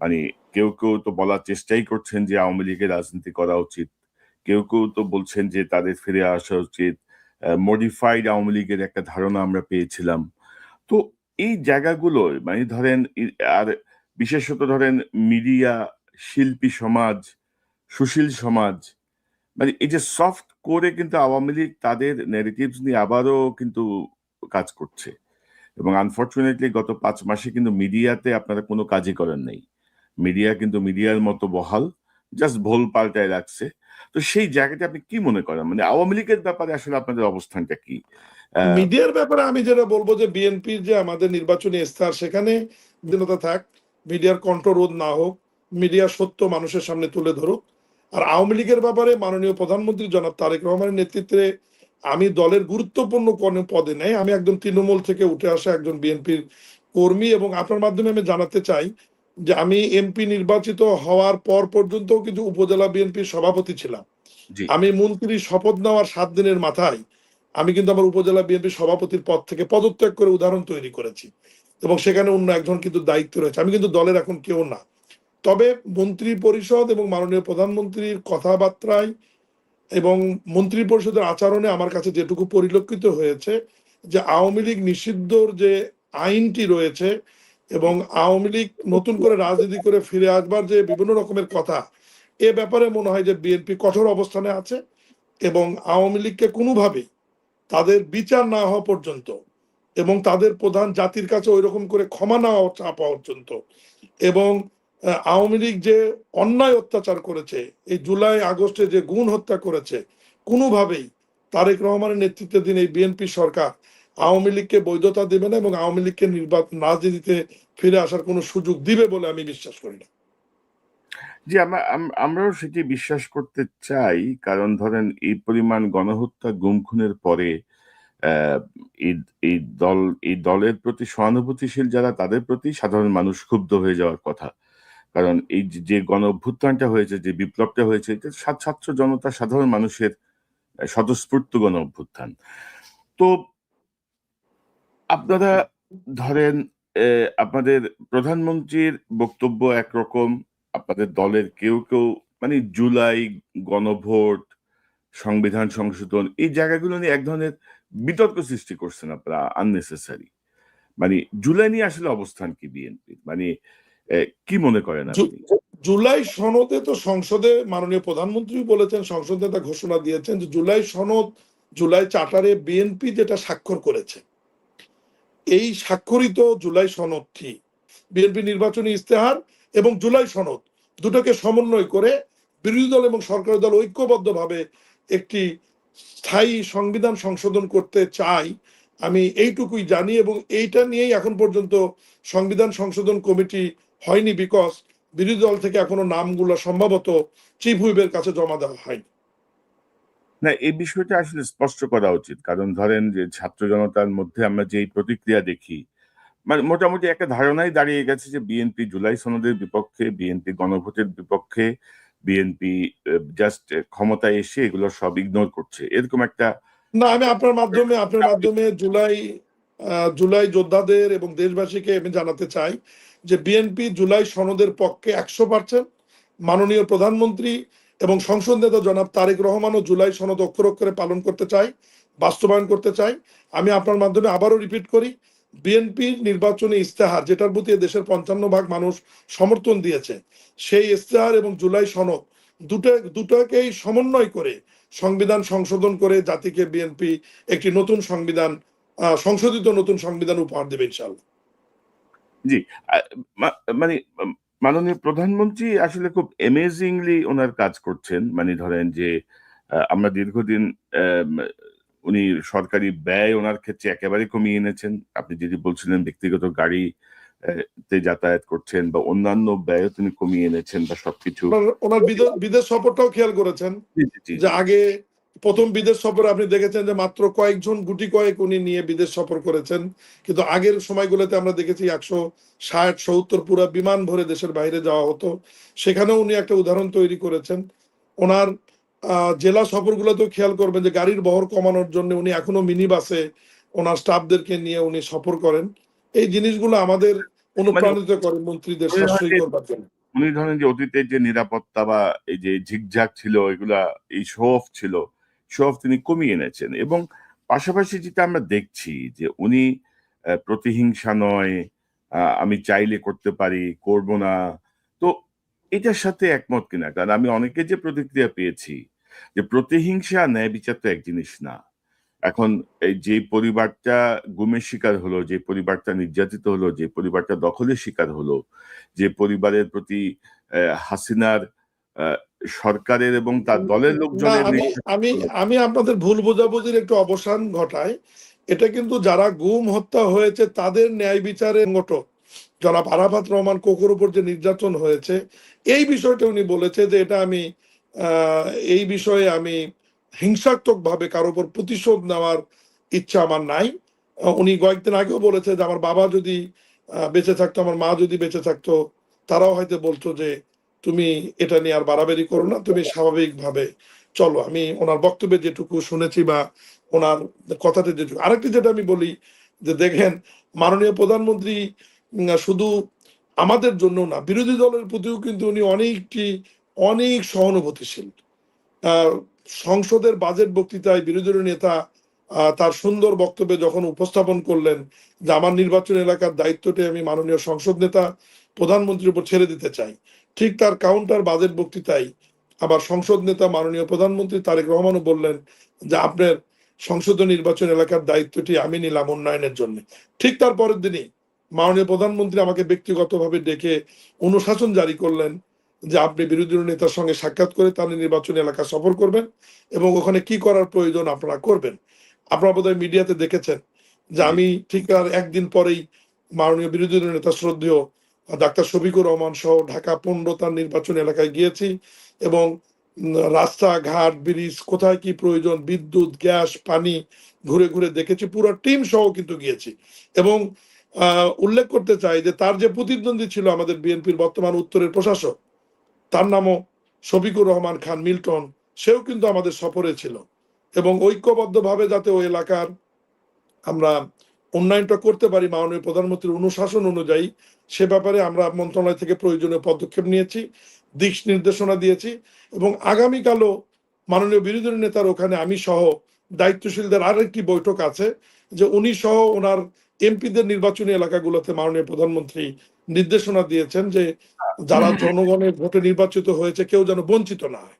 মানে কেউ কেউ তো বলার চেষ্টাই করছেন যে আওয়ামী লীগের রাজনীতি করা উচিত, কেউ কেউ তো বলছেন যে তাদের ফিরে আসা উচিত, মডিফাইড আওয়ামী লীগের একটা ধারণা আমরা পেয়েছিলাম। তো এই জায়গাগুলো মানে ধরেন আর বিশেষত ধরেন মিডিয়া, শিল্পী সমাজ, সুশীল সমাজ, মানে এই যে সফট করে কিন্তু আওয়ামী লীগ তাদের ন্যারেটিভস নিয়ে আবারও কিন্তু কাজ করছে এবং আনফর্চুনেটলি গত 5 মাসে কিন্তু মিডিয়াতে আপনারা কোনো কাজই করেন নাই। মিডিয়া কিন্তু মিডিয়ার মতো বহাল, জাস্ট ভোল পাল্টায় রাখছে। তো সেই জায়গাটা আপনি কি মনে করেন, মানে আওয়ামী লীগের ব্যাপারে আসলে আপনাদের অবস্থানটা কি? মিডিয়ার ব্যাপারে আমি যেটা বলবো যে বিএনপির যে আমাদের নির্বাচনী ইস্তাহার, সেখানে বিনোদন থাক, মিডিয়ার কণ্ঠরোধ না হোক, মিডিয়া সত্য মানুষের সামনে তুলে ধরুক। আর আওয়ামী লীগের ব্যাপারে মাননীয় প্রধানমন্ত্রী জনাব তারেক রহমানের নেতৃত্বে আমি দলের গুরুত্বপূর্ণ কোনো পদে নেই, আমি একদম তৃণমূল থেকে উঠে আসা একজন বিএনপির কর্মী এবং আপনার মাধ্যমে আমি জানাতে চাই যে আমি এমপি নির্বাচিত হওয়ার পর পর্যন্ত কিন্তু উপজেলা বিএনপির সভাপতি ছিলাম। আমি মন্ত্রী শপথ নেওয়ার 7 দিনের মাথায় আমি কিন্তু আমার উপজেলা বিএনপি সভাপতির পদ থেকে পদত্যাগ করে উদাহরণ তৈরি করেছি এবং সেখানে অন্য একজন কিন্তু দায়িত্ব রয়েছে। আমি কিন্তু দলের এখন কেউ না। তবে মন্ত্রী পরিষদ এবং মাননীয় প্রধানমন্ত্রীর কথাবার্তায় এবং মন্ত্রী পরিষদের আচরণে আমার কাছে যেটুকু পরিলক্ষিত হয়েছে যে আওয়ামী লীগ নিষিদ্ধর যে আইনটি রয়েছে এবং আওয়ামী লীগ নতুন করে রাজনীতি করে ফিরে আসবার যে বিভিন্ন রকমের কথা, এ ব্যাপারে মনে হয় যে বিএনপি কঠোর অবস্থানে আছে এবং আওয়ামী লীগকে কোনোভাবেই তাদের বিচার না হওয়া পর্যন্ত এবং তাদের প্রধান জাতির কাছে ওই রকম করে ক্ষমা না পাওয়া পর্যন্ত এবং আওয়ামী লীগ যে অন্যায় অত্যাচার করেছে, এই জুলাই আগস্টে যে গুণ হত্যা করেছে, কোনোভাবেই তারেক রহমানের নেতৃত্বাধীন এই বিএনপি সরকার আওয়ামী লীগকে বৈধতা দেবে না এবং আওয়ামী লীগকে রাজনীতিতে ফিরে আসার কোনো সুযোগ দিবে বলে আমি বিশ্বাস করি না। জি, আমরাও সেটি বিশ্বাস করতে চাই, কারণ ধরেন এই পরিমাণ গণহত্যা গুম খুনের পরে আহ, এই এই দল এই দলের প্রতি সহানুভূতিশীল যারা, তাদের প্রতি সাধারণ মানুষ ক্ষুব্ধ হয়ে যাওয়ার কথা। কারণ এই যে গণ অভ্যুত্থানটা হয়েছে, যে বিপ্লবটা হয়েছে, এটা ছাত্র জনতা সাধারণ মানুষের স্বতঃস্ফূর্ত গণ অভ্যুত্থান। তো আপনারা ধরেন আপনাদের প্রধানমন্ত্রীর বক্তব্য একরকম, আপনাদের দলের কেউ কেউ মানে জুলাই গণভোট, সংবিধান সংশোধন, এই জায়গাগুলো নিয়ে এক ধরনের বিতর্ক সৃষ্টি করছেন আপনারা আননেসেসারি। মানে জুলাই নিয়ে আসলে অবস্থান কি বিএনপি, মানে কি মনে করেন আপনি? জুলাই সনদে তো সংসদে মাননীয় প্রধানমন্ত্রী বলেছেন, সংসদে তা ঘোষণা দিয়েছেন যে জুলাই সনদ, জুলাই চার্টারে বিএনপি যেটা স্বাক্ষর করেছে, এই স্বাক্ষরিত জুলাই সনদটি বিএনপি নির্বাচনী ইস্তেহার এবং জুলাই সনদ দুটোকে সমন্বয় করে বিরোধী দল এবং সরকারি দল ঐক্যবদ্ধভাবে একটি স্থায়ী সংবিধান সংশোধন করতে চাই, আমি এইটুকুই জানি। এবং এইটা নিয়েই এখন পর্যন্ত সংবিধান সংশোধন কমিটি হয়নি, বিকজ বিরোধী দল থেকে এখনো নামগুলো সম্ভবত চিফ হুইপের কাছে জমা দেওয়া হয়নি। না, এই বিষয়টা আসলে স্পষ্ট করা উচিত, কারণ ধরেন যে ছাত্র জনতার মধ্যে আমরা যে প্রতিক্রিয়া দেখি, মানে মোটামুটি একটা ধারণাই দাঁড়িয়ে গেছে যে বিএনপি জুলাই সনদের বিপক্ষে, বিএনপি গণভোটের বিপক্ষে, বিএনপি জাস্ট ক্ষমতায় এসে এগুলো সব ইগনোর করছে, এরকম একটা। না, আমি আপনার মাধ্যমে জুলাই যোদ্ধাদের এবং দেশবাসীকে আমি জানাতে চাই যে বিএনপি জুলাই সনদের পক্ষে 100%। মাননীয় প্রধানমন্ত্রী এবং সংসদ নেতা জনাব তারেক রহমানও জুলাই সনদ অক্ষর অক্ষরে পালন করতে চাই, বাস্তবায়ন করতে চাই। আমি আপনার মাধ্যমে আবারও রিপিট করি, বিএনপির নির্বাচনী ইস্তেহার, যেটার প্রতি দেশের 55% মানুষ সমর্থন দিয়েছে, সেই ইস্তেহার এবং জুলাই সনদ দুটাকেই সমন্বয় করে সংবিধান সংশোধন করে জাতিকে বিএনপি একটি নতুন সংবিধান, সংশোধিত নতুন সংবিধান উপহার দেবে ইনশাআল্লাহ। জি, মানে মাননীয় প্রধানমন্ত্রী আসলে খুব অ্যামেজিংলি ওনার কাজ করছেন। মানে ধরেন যে আমরা দীর্ঘদিন উনি সরকারি ব্যয় ওনার ক্ষেত্রে একেবারে কমিয়ে এনেছেন। আপনি যদি বলছিলেন ব্যক্তিগত গাড়ি তে যাতায়াত করছেন বা অন্যান্য ব্যয় তিনি কমিয়ে এনেছেন বা সবকিছু। ওনার বিদেশ সফরটাও খেয়াল করেছেন যে আগে প্রথম বিদেশ সফরে আপনি দেখেছেন যে মাত্র কয়েকজন, গুটি কয়েক উনি নিয়ে বিদেশ সফর করেছেন, কিন্তু আগের সময়গুলোতে আমরা দেখেছি 160-70 পুরো বিমান ভরে দেশের বাইরে যাওয়া হতো। সেখানেও উনি একটা উদাহরণ তৈরি করেছেন। ওনার জেলা সফরগুলোতেও খেয়াল করবেন যে গাড়ির বহর কমানোর জন্য উনি এখনো মিনি বাসে ওনার স্টাফদেরকে নিয়ে উনি সফর করেন। এই জিনিসগুলো আমাদের অনুপ্রাণিত করে মন্ত্রীদের সাশ্রয়ী করবার জন্য। উনি ধরেন যে অতীতের যে নিরাপত্তা বা এই যে ঝিকঝাক ছিল, এগুলা এই শো অফ ছিল, শো অফ তিনি কমিয়ে এনেছেন। এবং পাশাপাশি যেটা আমরা দেখছি যে উনি প্রতিহিংসা নয়, আমি চাইলে করতে পারি, করব না। তো এটার সাথে একমত কিনা? কারণ আমি অনেকের যে প্রতিক্রিয়া পেয়েছি যে প্রতিহিংসা ন্যায় বিচার তো এক জিনিস না। এখন এই যে পরিবারটা গুমের শিকার হলো, যে পরিবারটা নির্যাতিত হলো, যে পরিবারটা দখলের শিকার হলো, যে পরিবারের প্রতি হাসিনার সরকারের এবং তার দলের লোকজনের, আমি আপনাদের ভুল বোঝাবুঝির একটু অবসান ঘটাই। এটা কিন্তু যারা গুম হত্যা হয়েছে তাদের ন্যায় বিচারের ঘটক জনাব আরাফাত রহমান কোকোর উপর যে নির্যাতন হয়েছে, এই বিষয়টা উনি বলেছে যে এটা আমি এই বিষয়ে আমি হিংসাত্মক ভাবে কারোর উপর প্রতিশোধ নেওয়ার ইচ্ছা আমার নাই। উনি কয়েকদিন আগেও বলেছে যে আমার বাবা যদি বেঁচে থাকতো, আমার মা যদি বেঁচে থাকতো, তারাও হয়তো বলতো যে তুমি এটা নিয়ে আর বাড়াবাড়ি করো না, তুমি স্বাভাবিকভাবে চলো। আমি ওনার বক্তব্যে যেটুকু শুনেছি বা ওনার কথাতে যেটুকু, আরেকটি যেটা আমি বলি যে দেখেন, মাননীয় প্রধানমন্ত্রী শুধু আমাদের জন্য না, বিরোধী দলের প্রতিও কিন্তু উনি অনেক সহানুভূতিশীল। সংসদের বাজেট বক্তৃতায় বিরোধী দলের নেতা তার সুন্দর বক্তব্যে যখন উপস্থাপন করলেন যে আমার নির্বাচন এলাকার দায়িত্বটি আমি মাননীয় সংসদ নেতা প্রধানমন্ত্রীর উপর ছেড়ে দিতে চাই, ঠিক তার কাউন্টার বাজেট বক্তৃতায় আবার সংসদ নেতা মাননীয় প্রধানমন্ত্রী তারেক রহমানও বললেন যে আপনার সংসদীয় নির্বাচন এলাকার দায়িত্বটি আমি নিলাম উন্নয়নের জন্য। ঠিক তার পরের দিনই মাননীয় প্রধানমন্ত্রী আমাকে ব্যক্তিগতভাবে ডেকে অনুশাসন জারি করলেন যে আপনি বিরোধী নেতার সঙ্গে সাক্ষাৎ করে তার নির্বাচনী এলাকা সফর করবেন এবং ওখানে কি করার প্রয়োজন আপনারা করবেন। আপনারা বোধহয় মিডিয়াতে দেখেছেন যে আমি ঠিক আর একদিন পরেই মাননীয় বিরোধী দলীয় নেতা শ্রদ্ধেয় ডাক্তার শফিকুর রহমান সহ ঢাকা 15 তার নির্বাচনী এলাকায় গিয়েছি এবং রাস্তাঘাট ব্রিজ কোথায় কি প্রয়োজন, বিদ্যুৎ, গ্যাস, পানি ঘুরে ঘুরে দেখেছি, পুরো টিম সহ কিন্তু গিয়েছি। এবং উল্লেখ করতে চাই যে তার যে প্রতিদ্বন্দ্বী ছিল আমাদের বিএনপির বর্তমান উত্তরের প্রশাসক, তার নামও শফিকুর রহমান খান মিল্টন, সেও কিন্তু আমাদের সফরে ছিল। এবং ঐক্যবদ্ধভাবে যাতে ওই এলাকার আমরা উন্নয়নটা করতে পারি মাননীয় প্রধানমন্ত্রীর অনুশাসন অনুযায়ী, সে ব্যাপারে আমরা মন্ত্রণালয় থেকে প্রয়োজনীয় পদক্ষেপ নিয়েছি, দিক নির্দেশনা দিয়েছি। এবং আগামীকালও মাননীয় বিরোধী দলীয় নেতার ওখানে আমি সহ দায়িত্বশীলদের আরেকটি বৈঠক আছে, যে উনি সহ ওনার এমপিদের নির্বাচনী এলাকাগুলোতে মাননীয় প্রধানমন্ত্রী নির্দেশনা দিয়েছেন যে যারা জনগণের ভোটে নির্বাচিত হয়েছে কেউ যেন বঞ্চিত না হয়।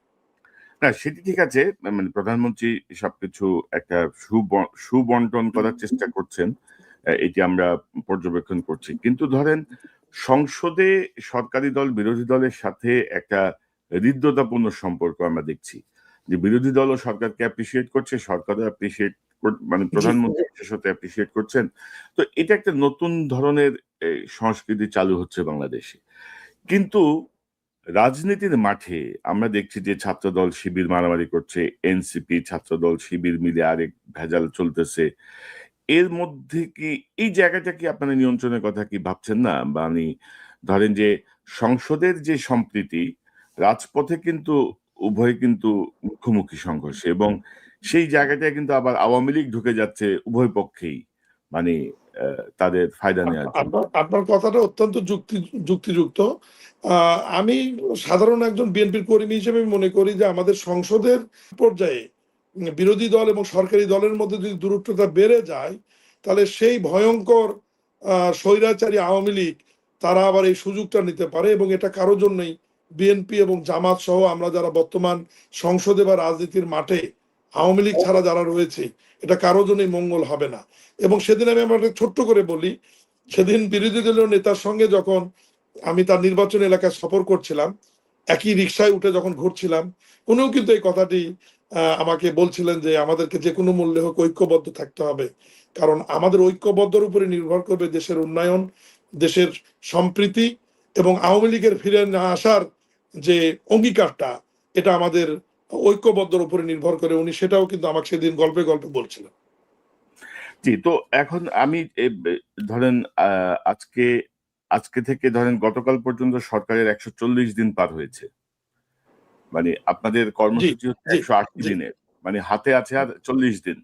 না, সেটি ঠিক আছে, মানে প্রধানমন্ত্রী সবকিছু একটা সুবন্টন করার চেষ্টা করছেন, এটি আমরা পর্যবেক্ষণ করছি। কিন্তু ধরেন সংসদে সরকারি দল বিরোধী দলের সাথে একটা হৃদ্যতাপূর্ণ সম্পর্ক আমরা দেখছি, যে বিরোধী দলও সরকারকে অ্যাপ্রিসিয়েট করছে, সরকারও অ্যাপ্রিসিয়েট, মানে প্রধানমন্ত্রী বিশেষত অ্যাপ্রিসিয়েট করছেন। তো এটা একটা নতুন ধরনের সংস্কৃতি চালু হচ্ছে বাংলাদেশে। কিন্তু রাজনীতির মাঠে আমরা দেখছি যে ছাত্রদল শিবির মারামারি করছে, এনসিপি ছাত্রদল শিবির মিলে আরেক ভেজাল চলতেছে। এর মধ্যে কি এই জায়গাটা কি আপনারা নিয়ন্ত্রণের কথা কি ভাবছেন না? মানে ধরেন যে সংসদের যে সম্প্রীতি, রাজপথে কিন্তু উভয় কিন্তু মুখোমুখি সংঘর্ষ, এবং সেই জায়গাটায় কিন্তু আবার আওয়ামী লীগ ঢুকে যাচ্ছে উভয় পক্ষেই, মানে তাদের ফায়দা নেওয়ার জন্য। আপনার কথাটা অত্যন্ত যুক্তিযুক্ত। আমি সাধারণ একজন বিএনপির কর্মী হিসেবে মনে করি যে আমাদের সংসদের পর্যায়ে বিরোধী দল এবং সরকারি দলের মধ্যে যদি দূরত্বটা বেড়ে যায়, তাহলে সেই ভয়ঙ্কর স্বৈরাচারী আওয়ামী লীগ তারা আবার এই সুযোগটা নিতে পারে। এবং এটা কারোর জন্যই, বিএনপি এবং জামাত সহ আমরা যারা বর্তমান সংসদে বা রাজনীতির মাঠে আওয়ামী লীগ ছাড়া যারা রয়েছে, এটা কারোর জন্যই মঙ্গল হবে না। এবং সেদিন আমি আমার ছোট্ট করে বলি, সেদিন বিরোধী দলীয় নেতার সঙ্গে যখন আমি তার নির্বাচন এলাকায় সফর করছিলাম, একই রিক্সায় উঠে যখন ঘুরছিলাম, উনিও কিন্তু এই কথাটি আমাকে বলছিলেন যে আমাদেরকে যে কোনো মূল্যে হোক ঐক্যবদ্ধ থাকতে হবে, কারণ আমাদের ঐক্যবদ্ধর উপরে নির্ভর করবে দেশের উন্নয়ন, দেশের সম্প্রীতি এবং আওয়ামী লীগের ফিরে না আসার যে অঙ্গীকারটা, এটা আমাদের ঐক্যবদ্ধর উপরে নির্ভর করে। উনি সেটাও কিন্তু আমাকে সেদিন গল্পে গল্পে বলছিলেন। জি, তো এখন আমি ধরেন আজকে থেকে ধরেন গতকাল পর্যন্ত সরকারের 140 দিন পার হয়েছে, মানে আপনাদের কর্মসূচি হচ্ছে 180 দিনের, মানে হাতে আছে আর 40 দিন,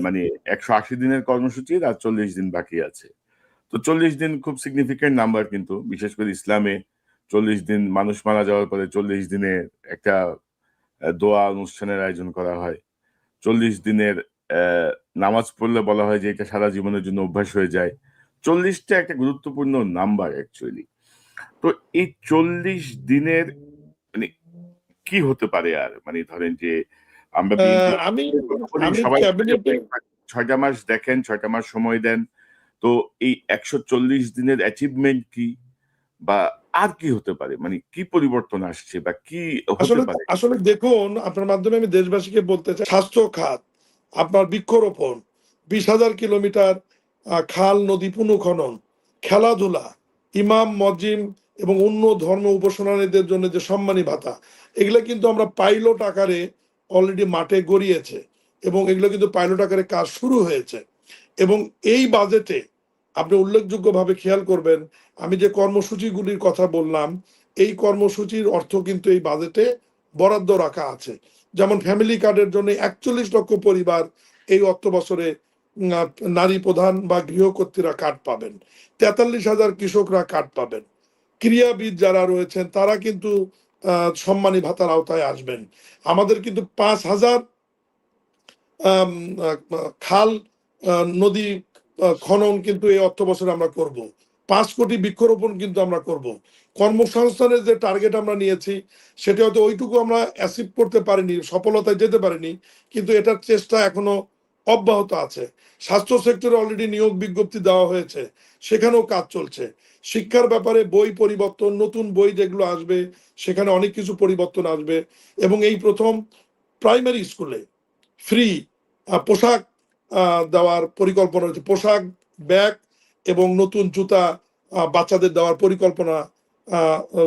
মানে 180 দিনের কর্মসূচির আর 40 দিন বাকি আছে। তো 40 দিন খুব সিগনিফিকেন্ট নাম্বার, কিন্তু বিশেষ করে ইসলামে 40 দিন মানুষ মারা যাওয়ার পরে 40 দিনের একটা দোয়া অনুষ্ঠানের আয়োজন করা হয়। 40 দিনের নামাজ পড়লে বলা হয় যে এটা সারা জীবনের জন্য অভ্যাস হয়ে যায়। 40টা একটা গুরুত্বপূর্ণ নাম্বার অ্যাকচুয়ালি। তো এই 40 দিনের মানে কি হতে পারে আর, মানে ধরেন যে আমরা আমি সবাই ক্যাবিনেটে 6টা মাস দেখেন, 6টা মাস সময় দেন, তো এই 140 দিনের অ্যাচিভমেন্ট কি, বা আর কি হতে পারে, মানে কি পরিবর্তন আসছে বা কি হতে পারে? আসলে দেখুন, আপনার মাধ্যমে আমি দেশবাসীকে বলতে চাই, স্বাস্থ্য খাত, আপনার বৃক্ষরোপণ, 20,000 কিলোমিটার খাল নদী পুনঃখনন, খেলাধুলা, ইমাম মসজিদ এবং অন্য ধর্ম উপাসনানীদের জন্য যে সম্মানী ভাতা, এগুলো কিন্তু আমরা পাইলট আকারে অলরেডি মাঠে গড়িয়েছে এবং এগুলো কিন্তু পাইলট আকারে কাজ শুরু হয়েছে। এবং এই বাজেটে আপনি উল্লেখযোগ্যভাবে খেয়াল করবেন, আমি যে কর্মসূচিগুলির কথা বললাম, এই কর্মসূচির অর্থ কিন্তু এই বাজেটে বরাদ্দ রাখা আছে। যেমন ফ্যামিলি কার্ডের জন্য 41 লক্ষ পরিবার এই অর্থ বছরে নারী প্রধান বা গৃহকর্ত্রীরা কার্ড পাবেন, 43,000 কৃষকরা কার্ড পাবেন, ক্রীড়াবিদ যারা রয়েছেন তারা কিন্তু সম্মানী ভাতার আওতায় আসবেন। আমাদের কিন্তু 5,000 খাল নদী খনন কিন্তু এই অর্থ বছরে আমরা করব। 5 কোটি বৃক্ষরোপণ কিন্তু আমরা করব। কর্মসংস্থানের যে টার্গেট আমরা নিয়েছি সেটা হয়তো ওইটুকু আমরা অ্যাচিভ করতে পারিনি, সফলতায় যেতে পারিনি, কিন্তু এটার চেষ্টা এখনো অব্যাহত আছে। স্বাস্থ্য সেক্টরে অলরেডি নিয়োগ বিজ্ঞপ্তি দেওয়া হয়েছে, সেখানেও কাজ চলছে। শিক্ষার ব্যাপারে বই পরিবর্তন, নতুন বই যেগুলো আসবে সেখানে অনেক কিছু পরিবর্তন আসবে। এবং এই প্রথম প্রাইমারি স্কুলে ফ্রি পোশাক দেওয়ার পরিকল্পনা রয়েছে, পোশাক, ব্যাগ এবং নতুন জুতা বাচ্চাদের দেওয়ার পরিকল্পনা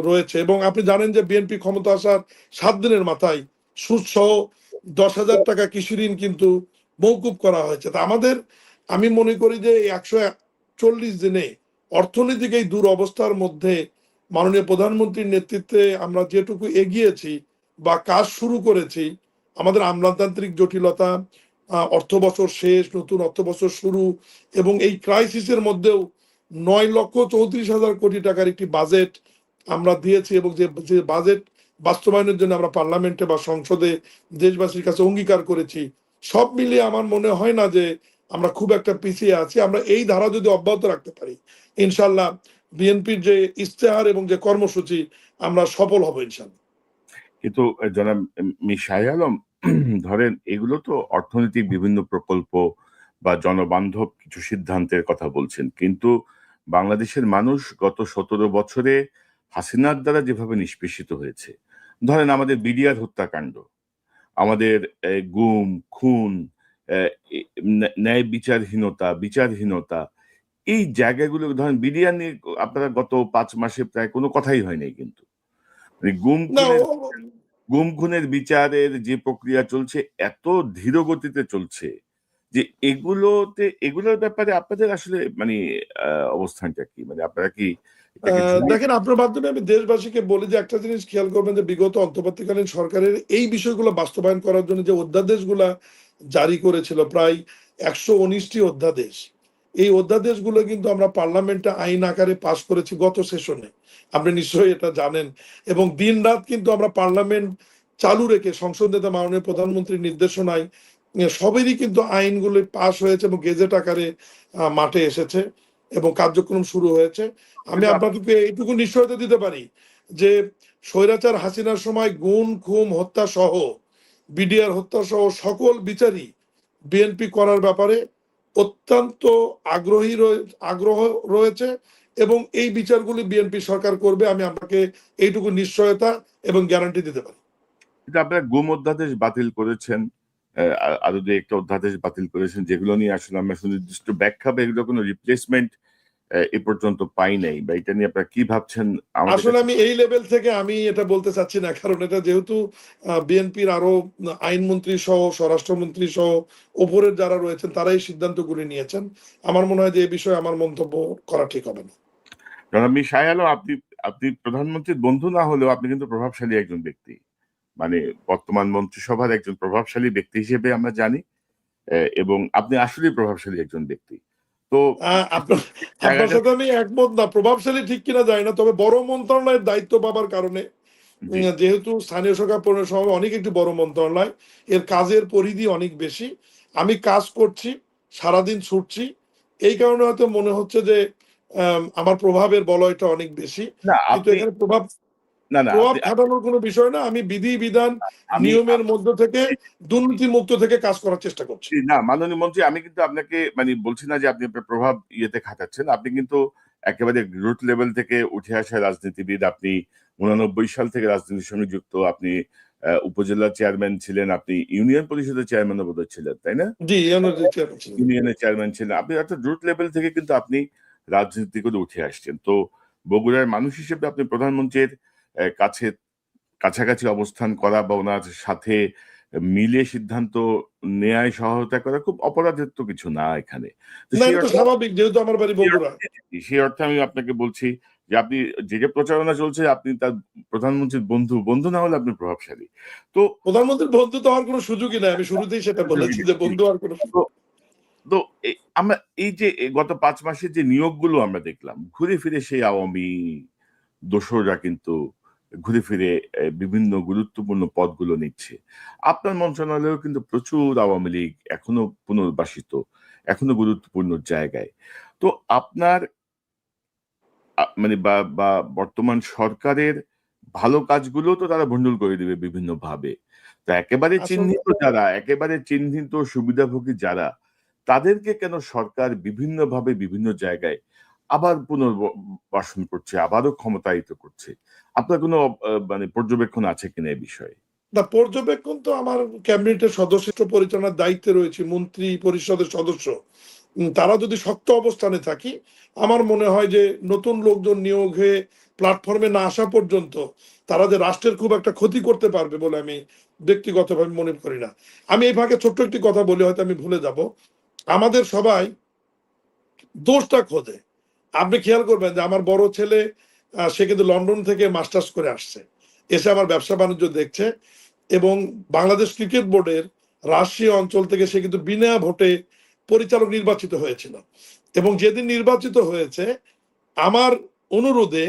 রয়েছে। এবং আপনি জানেন যে বিএনপি ক্ষমতা আসার 7 দিনের মাথায় সুদ সহ 10,000 টাকা কৃষি ঋণ কিন্তু মওকুফ করা হয়েছে। তা আমি মনে করি যে 140 দিনে অর্থনৈতিক এই দুরবস্থার মধ্যে মাননীয় প্রধানমন্ত্রীর নেতৃত্বে আমরা যেটুকু এগিয়েছি বা কাজ শুরু করেছি, আমাদের আমলাতান্ত্রিক জটিলতা, অর্থ বছর শেষ, নতুন অর্থ বছর শুরু এবং এই ক্রাইসিসের মধ্যেও 9,34,000 কোটি টাকার একটি বাজেট আমরা দিয়েছি এবং যে বাজেট বাস্তবায়নের জন্য আমরা পার্লামেন্টে বা সংসদে দেশবাসীর কাছে অঙ্গীকার করেছি, সব মিলিয়ে আমার মনে হয় না যে আমরা খুব একটা পিছিয়ে আছি। আমরা এই ধারা যদি অব্যাহত রাখতে পারি, ইনশাল্লাহ বিএনপির যে ইশতেহার এবং যে কর্মসূচি, আমরা সফল হব ইনশাল্লাহ। কিন্তু জনাব মির শাহ আলম, ধরেন এগুলো তো অর্থনৈতিক বিভিন্ন প্রকল্প বা জনবান্ধব কিছু সিদ্ধান্তের কথা বলছেন, কিন্তু বাংলাদেশের মানুষ গত 17 বছরে হাসিনার দ্বারা যেভাবে নিষ্পেষিত হয়েছে, ধরেন আমাদের বিডিআর হত্যাকাণ্ড, আমাদের গুম খুন, ন্যায় বিচারহীনতা, এই জায়গাগুলো, ধরেন বিডিআর নিয়ে আপনারা গত 5 মাসে প্রায় কোনো কথাই হয় নাই, কিন্তু মানে গুম খুনের বিচারের যে প্রক্রিয়া চলছে এত ধীর গতিতে চলছে যে এগুলোর ব্যাপারে আপনাদের আসলে মানে অবস্থানটা কি, মানে আপনারা কি দেখেন, আপনার মাধ্যমে আমি দেশবাসীকে বলি যে একটা জিনিস খেয়াল করবেন যে বিগত অন্তর্বর্তীকালীন সরকারের এই বিষয়গুলো বাস্তবায়ন করার জন্য যে অধ্যাদেশগুলা জারি করেছিল, প্রায় 119টি অধ্যাদেশ, এই অধ্যাদেশগুলো কিন্তু আমরা পার্লামেন্টে আইন আকারে পাশ করেছি গত সেশনে, আপনি নিশ্চয়ই এটা জানেন। এবং দিন রাত কিন্তু আমরা পার্লামেন্ট চালু রেখে সংসদ নেতা মাননীয় প্রধানমন্ত্রীর নির্দেশনায় সবেরই কিন্তু আইনগুলো পাশ হয়েছে এবং গেজেট আকারে মাঠে এসেছে এবং কার্যক্রম শুরু হয়েছে। আমি আপনাদেরকে এইটুকু নিশ্চয়তা দিতে পারি যে স্বৈরাচার হাসিনার সময় গুম খুম হত্যা সহ, বিডিআর হত্যা সহ সকল বিচারই বিএনপি করার ব্যাপারে অত্যন্ত আগ্রহ রয়েছে এবং এই বিচারগুলি বিএনপি সরকার করবে, আমি আপনাকে এইটুকু নিশ্চয়তা এবং গ্যারান্টি দিতে পারি। আপনারা গুম অধ্যাদেশ বাতিল করেছেন, আরো যে একটা অধ্যাদেশ বাতিল করেছেন, যেগুলো নিয়ে আসলে আমরা সুনির্দিষ্ট ব্যাখ্যা বা এগুলো কোনো রিপ্লেসমেন্ট এ পর্যন্ত পাই নাই, বা এটা নিয়ে আপনারা কি ভাবছেন? আসলে আমি এই লেভেল থেকে আমি এটা বলতে চাচ্ছি না, কারণ এটা যেহেতু বিএনপির আরো আইনমন্ত্রী সহ স্বরাষ্ট্রমন্ত্রী সহ উপরের যারা রয়েছেন তারা এই সিদ্ধান্তগুলি নিয়েছেন। আমার মনে হয় যে এই বিষয়ে আমার মন্তব্য করা ঠিক হবে না। জনাব মির শাহ আলম, আপনি প্রধানমন্ত্রীর বন্ধু না হলেও আপনি কিন্তু প্রভাবশালী একজন ব্যক্তি, মানে বর্তমান মন্ত্রিসভার একজন প্রভাবশালী ব্যক্তি হিসেবে আমরা জানি, এবং আপনি আসলেই প্রভাবশালী একজন ব্যক্তি। তো আপনার সাথে আমি একমত না, প্রভাবশালী ঠিক কিনা জানি না, তবে বড় মন্ত্রণালয়ের দায়িত্ব পাবার কারণে, যেহেতু স্থানীয় সরকার পৌরসভা অনেক একটি বড় মন্ত্রণালয়, এর কাজের পরিধি অনেক বেশি, আমি কাজ করছি, সারাদিন ছুটছি, এই কারণে হয়তো মনে হচ্ছে যে আমার প্রভাবের বলয়টা অনেক বেশি, কিন্তু এখানে প্রভাব খাটানোর কোনো বিষয় না। আমি বিধি বিধান নিয়মের মধ্যে থেকে দুর্নীতি মুক্ত থেকে কাজ করার চেষ্টা করছি। না মাননীয় মন্ত্রী, আমি কিন্তু আপনাকে মানে বলছি না যে আপনি আপনার প্রভাব ইয়েতে খাটাচ্ছেন, আপনি কিন্তু একেবারে রুট লেভেল থেকে উঠে আসা রাজনীতিবিদ। আপনি 89 সাল থেকে রাজনীতির সঙ্গে যুক্ত, আপনি উপজেলা চেয়ারম্যান ছিলেন, আপনি ইউনিয়ন পরিষদের চেয়ারম্যান বোধহয় ছিলেন, তাই না? জি, ইউনিয়নের চেয়ারম্যান ছিলেন আপনি, অর্থাৎ রুট লেভেল থেকে কিন্তু আপনি রাজনীতি করে উঠে আসছেন। তো বগুড়ার মানুষ হিসেবে আপনি প্রধানমন্ত্রীর কাছাকাছি অবস্থান করা বা ওনার সাথে মিলে সিদ্ধান্ত নেয়ায় সহায়তা করা খুব অপরাধের তো কিছু না এখানে। স্বাভাবিক, যেহেতু আমার বাড়ি বগুড়া। সেই অর্থে আমি আপনাকে বলছি যে আপনি যে প্রচারণা চলছে, আপনি তার প্রধানমন্ত্রীর বন্ধু না হলে আপনি প্রভাবশালী। তো প্রধানমন্ত্রীর বন্ধু তো হওয়ার কোনো সুযোগই নাই, আমি শুরুতেই সেটা বলেছি যে বন্ধু হওয়ার কোনো সুযোগ। তো আমরা এই যে গত 5 মাসের যে নিয়োগগুলো আমরা দেখলাম, ঘুরে ফিরে সেই আওয়ামী দোসররা কিন্তু ঘুরে ফিরে বিভিন্ন গুরুত্বপূর্ণ পদগুলো নিচ্ছে। আপনার মন্ত্রণালয়েও কিন্তু প্রচুর আওয়ামী লীগ এখনো পুনর্বাসিত, এখনো গুরুত্বপূর্ণ জায়গায়। তো আপনার মানে বা বর্তমান সরকারের ভালো কাজগুলো তো তারা ভণ্ডুল করে দিবে বিভিন্ন ভাবে। তা একেবারে চিহ্নিত সুবিধাভোগী যারা, তাদেরকে কেন সরকার বিভিন্নভাবে বিভিন্ন জায়গায় আবার পুনর্বাসন করছে, আবারও ক্ষমতায়িত করছে? আপনার কোনো মানে পর্যবেক্ষণ আছে কিনা এই বিষয়ে? না, পর্যবেক্ষণ তো আমার ক্যাবিনেটের সদস্য পরিচালনার দায়িত্বে রয়েছে, মন্ত্রী পরিষদের সদস্য। তারা যদি শক্ত অবস্থানে থাকি, আমার মনে হয় যে নতুন লোকজন নিয়োগ হয়ে প্ল্যাটফর্মে না আসা পর্যন্ত তারা যে রাষ্ট্রের খুব একটা ক্ষতি করতে পারবে বলে আমি ব্যক্তিগতভাবে মনে করি না। আমি এই ফাঁকে ছোট্ট একটি কথা বলে হয়তো আমি ভুলে যাব। আমাদের সবাই দোষটা খোঁজে। আপনি খেয়াল করবেন যে আমার বড় ছেলে সে কিন্তু লন্ডন থেকে মাস্টার্স করে আসছে, এসে আমার ব্যবসা বাণিজ্য দেখছে, এবং বাংলাদেশ ক্রিকেট বোর্ডের রাজশাহী অঞ্চল থেকে সে কিন্তু বিনা ভোটে পরিচালক নির্বাচিত হয়েছিল, এবং যেদিন নির্বাচিত হয়েছে আমার অনুরোধে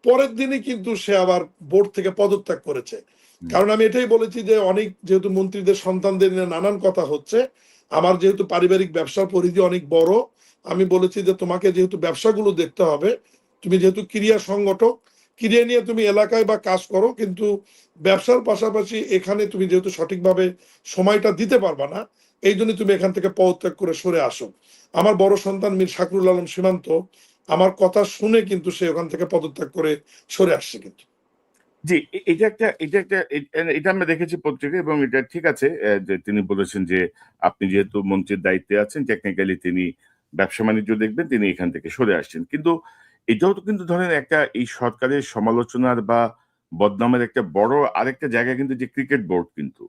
পরের দিনই কিন্তু সে আবার বোর্ড থেকে পদত্যাগ করেছে। কারণ আমি এটাই বলেছি যে অনেক যেহেতু মন্ত্রীদের সন্তানদের নিয়ে নানান কথা হচ্ছে, আমার যেহেতু পারিবারিক ব্যবসার পরিধি অনেক বড়, আমি বলেছি যে তোমাকে যেহেতু ব্যবসাগুলো দেখতে হবে, তুমি যেহেতু ক্রিয়া সংগঠক, ক্রিয়া নিয়ে তুমি এলাকায় বা কাজ করো, কিন্তু ব্যবসার পাশাপাশি এখানে তুমি যেহেতু সঠিকভাবে সময়টা দিতে পারবা না, এই জন্য তুমি এখান থেকে পদত্যাগ করে সরে আসো। আমার বড় সন্তান মীর শাকরুল আলম সীমান্ত আমার কথা শুনে কিন্তু সে ওখান থেকে পদত্যাগ করে সরে আসছে। কিন্তু জি, এটা আমরা দেখেছি পত্রিকায়, এবং এটা ঠিক আছে যে তিনি বলেছেন যে আপনি যেহেতু মন্ত্রীর দায়িত্বে আছেন, টেকনিক্যালি তিনি ব্যবসা বাণিজ্য দেখবেন, তিনি এখান থেকে সরে আসছেন। কিন্তু এটাও তো কিন্তু ধরেন একটা এই সরকারের সমালোচনার বা বদনামের একটা বড় আরেকটা জায়গা কিন্তু যে ক্রিকেট বোর্ড, কিন্তু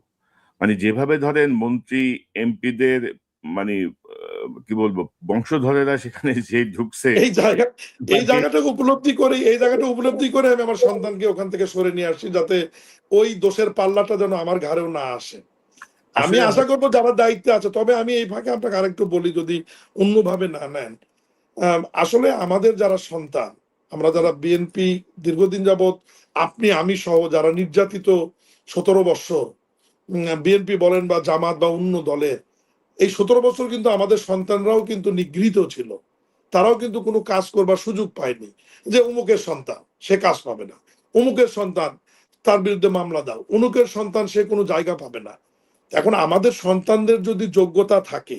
মানে যেভাবে ধরেন মন্ত্রী এমপিদের মানে কি বলবো বংশধরেরা সেখানে যে ঢুকছে, এই জায়গা এই মানে জায়গাটা উপলব্ধি করে আমি আমার সন্তানকে ওখান থেকে সরে নিয়ে আসছি, যাতে ওই দোষের পাল্লাটা যেন আমার ঘাড়েও না আসে। আমি আসলে আশা করবো যারা দায়িত্বে আছে। তবে আমি এই ফাঁকে আপনাকে আরেকটু বলি, যদি অন্যভাবে না নেন, আসলে আমাদের যারা সন্তান, আমরা যারা বিএনপি দীর্ঘদিন যাবৎ, আপনি আমি সহ যারা নির্যাতিত 17 বছর, বিএনপি বলেন বা জামাত বা অন্য দলের, এই 17 বছর কিন্তু আমাদের সন্তানরাও কিন্তু নিগৃহীত ছিল। তারাও কিন্তু কোনো কাজ করবার সুযোগ পায়নি, যে অমুকের সন্তান সে কাজ পাবে না, অমুকের সন্তান তার বিরুদ্ধে মামলা দাও, অমুকের সন্তান সে কোনো জায়গা পাবে না। এখন আমাদের সন্তানদের যদি যোগ্যতা থাকে,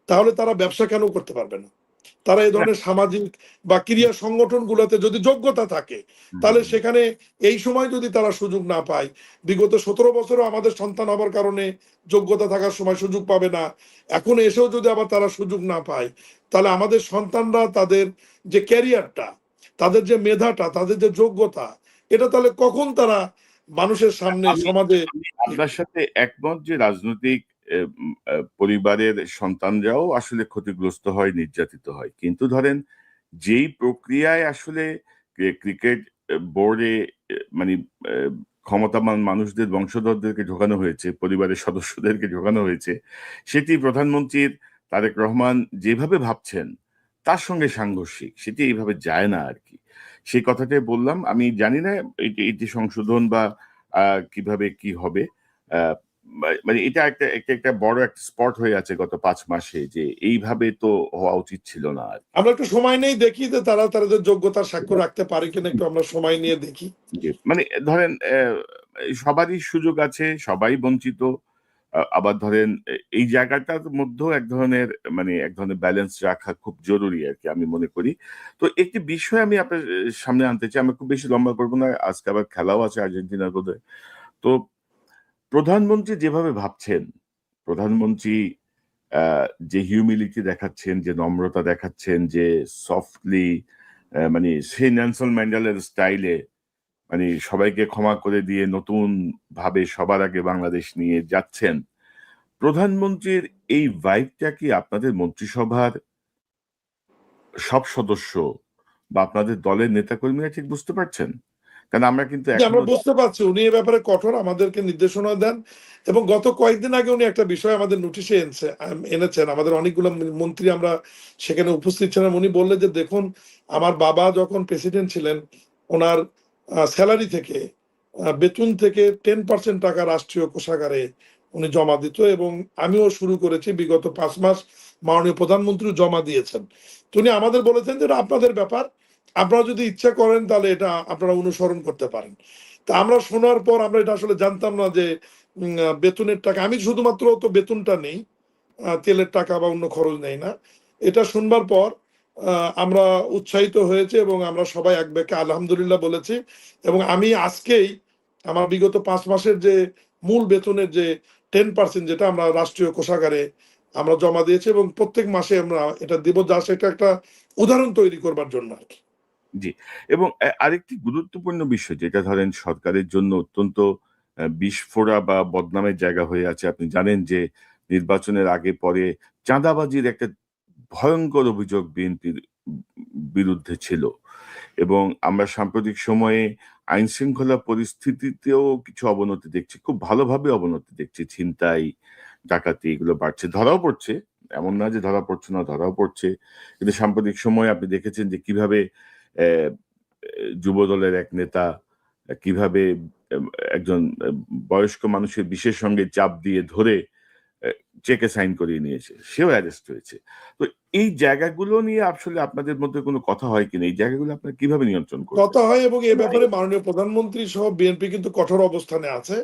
তাহলে তারা ব্যবসা কেন করতে পারবে না? তারা এই ধরনের সামাজিক বা ক্রিয়া সংগঠনগুলোতে যদি যোগ্যতা থাকে, তাহলে সেখানে এই সময় যদি তারা সুযোগ না পায়, বিগত 17 বছরও আমাদের সন্তান হবার কারণে যোগ্যতা থাকার সময় সুযোগ পাবে না, এখন এসেও যদি আবার তারা সুযোগ না পায়, তাহলে আমাদের সন্তানরা তাদের যে ক্যারিয়ারটা, তাদের যে মেধাটা, তাদের যে যোগ্যতা, এটা তাহলে কখন তারা মানুষের সামনে আমি সমাজে। আমি আপনার সাথে একমত যে রাজনৈতিক পরিবারের সন্তানরাও আসলে ক্ষতিগ্রস্ত হয়, নির্যাতিত হয়, কিন্তু ধরেন যেই প্রক্রিয়ায় আসলে ক্রিকেট বোর্ডে মানে ক্ষমতাবান মানুষদের বংশধরদেরকে ঢোকানো হয়েছে, পরিবারের সদস্যদেরকে ঢোকানো হয়েছে, সেটি প্রধানমন্ত্রীর তারেক রহমান যেভাবে ভাবছেন তার সঙ্গে সাংঘর্ষিক, সেটি এইভাবে যায় না আর কি। সেই কথাটাই বললাম। আমি জানি না এটি সংশোধন বা কিভাবে কি হবে। আহ, মানে এটা একটা বড় একটা স্পট হয়ে আছে গত 5 মাসে, যে এইভাবে তো হওয়া উচিত ছিল না আর কি। আমরা একটু সময় নেই, দেখি যে তারা তাদের যোগ্যতার স্বাক্ষর রাখতে পারে কিনা, একটু আমরা সময় নিয়ে দেখি। মানে ধরেন সবারই সুযোগ আছে, সবাই বঞ্চিত। আবার ধরেন এই জায়গাটার মধ্যেও এক ধরনের ব্যালেন্স রাখা খুব জরুরি আর কি, আমি মনে করি। তো একটি বিষয় আমি আপনার সামনে আনতে চাই, আমি খুব বেশি লম্বা করবো না, আজকে আবার খেলাও আছে আর্জেন্টিনার বোধহয়। তো প্রধানমন্ত্রী যেভাবে ভাবছেন, প্রধানমন্ত্রী যে হিউমিলিটি দেখাচ্ছেন, যে নম্রতা দেখাচ্ছেন, যে সফটলি মানে সেই নেলসন ম্যান্ডেলার স্টাইলে মানে সবাইকে ক্ষমা করে দিয়ে নতুন ভাবে সবার আগে বাংলাদেশ নিয়ে যাচ্ছেন, প্রধানমন্ত্রীর এই ভাইবটা কি আপনাদের মন্ত্রিসভার সব সদস্য বা আপনাদের দলের নেতাকর্মীরা ঠিক বুঝতে পারছেন? কারণ আমরা কিন্তু যে আমরা এখনো বুঝতে পারছি উনি এ ব্যাপারে কঠোর, আমাদেরকে নির্দেশনা দেন, এবং গত কয়েকদিন আগে উনি একটা বিষয় আমাদের নোটিশে এনেছেন। আমাদের অনেকগুলো মন্ত্রী আমরা সেখানে উপস্থিত ছিলাম। উনি বললেন যে দেখুন, আমার বাবা যখন প্রেসিডেন্ট ছিলেন, ওনার স্যালারি থেকে, বেতন থেকে 10% টাকা রাষ্ট্রীয় কোষাগারে উনি জমা দিত, এবং আমিও শুরু করেছি। বিগত 5 মাস মাননীয় প্রধানমন্ত্রী জমা দিয়েছেন। তো উনি আমাদের বলেছেন যে এটা আপনাদের ব্যাপার, আপনারা যদি ইচ্ছা করেন তাহলে এটা আপনারা অনুসরণ করতে পারেন। তা আমরা শোনার পর আমরা এটা আসলে জানতাম না যে বেতনের টাকা, আমি শুধুমাত্র তো বেতনটা নেই, তেলের টাকা বা অন্য খরচ নেই না। এটা শুনবার পর আমরা উৎসাহিত হয়েছে, এবং আমরা সবাই এক ব্যাকে আলহামদুলিল্লাহ বলেছি। এবং আমি আজকেই আমার বিগত 5 মাসের যে মূল বেতনের যে 10% যেটা আমরা রাষ্ট্রীয় কোষাগারে আমরা জমা দিয়েছি, এবং প্রত্যেক মাসে আমরা এটা দিব, যা সেটা একটা উদাহরণ তৈরি করবার জন্য আর কি। জি, এবং আরেকটি গুরুত্বপূর্ণ বিষয় যেটা ধরেন সরকারের জন্য অত্যন্ত বিস্ফোরা বা বদনামের জায়গা হয়ে আছে। আপনি জানেন যে নির্বাচনের আগে পরে চাঁদাবাজির একটা ভয়ঙ্কর অভিযোগ বিএনপির বিরুদ্ধে ছিল, এবং আমরা সাম্প্রতিক সময়ে আইন শৃঙ্খলা পরিস্থিতিতেও কিছু অবনতি দেখছি, খুব ভালোভাবে অবনতি দেখছি। ছিনতাই, ডাকাতি এগুলো বাড়ছে, ধরাও পড়ছে, এমন না যে ধরা পড়ছে না, ধরাও পড়ছে। কিন্তু সাম্প্রতিক সময়ে আপনি দেখেছেন যে কিভাবে আহ, যুব দলের এক নেতা কিভাবে আহ, একজন বয়স্ক মানুষের বিশেষ সঙ্গে চাপ দিয়ে ধরে চেকে সাইন করিয়ে নিয়েছে, সেও অ্যারেস্ট হয়েছে। তো এই জায়গাগুলো নিয়ে আসলে আপনাদের মধ্যে কোনো কথা হয় কিনা, এই জায়গাগুলো আপনারা কিভাবে নিয়ন্ত্রণ করবেন? কথা হয়, এবং এ ব্যাপারে মাননীয় প্রধানমন্ত্রী সহ বিএনপি কিন্তু কঠোর অবস্থানে আছে।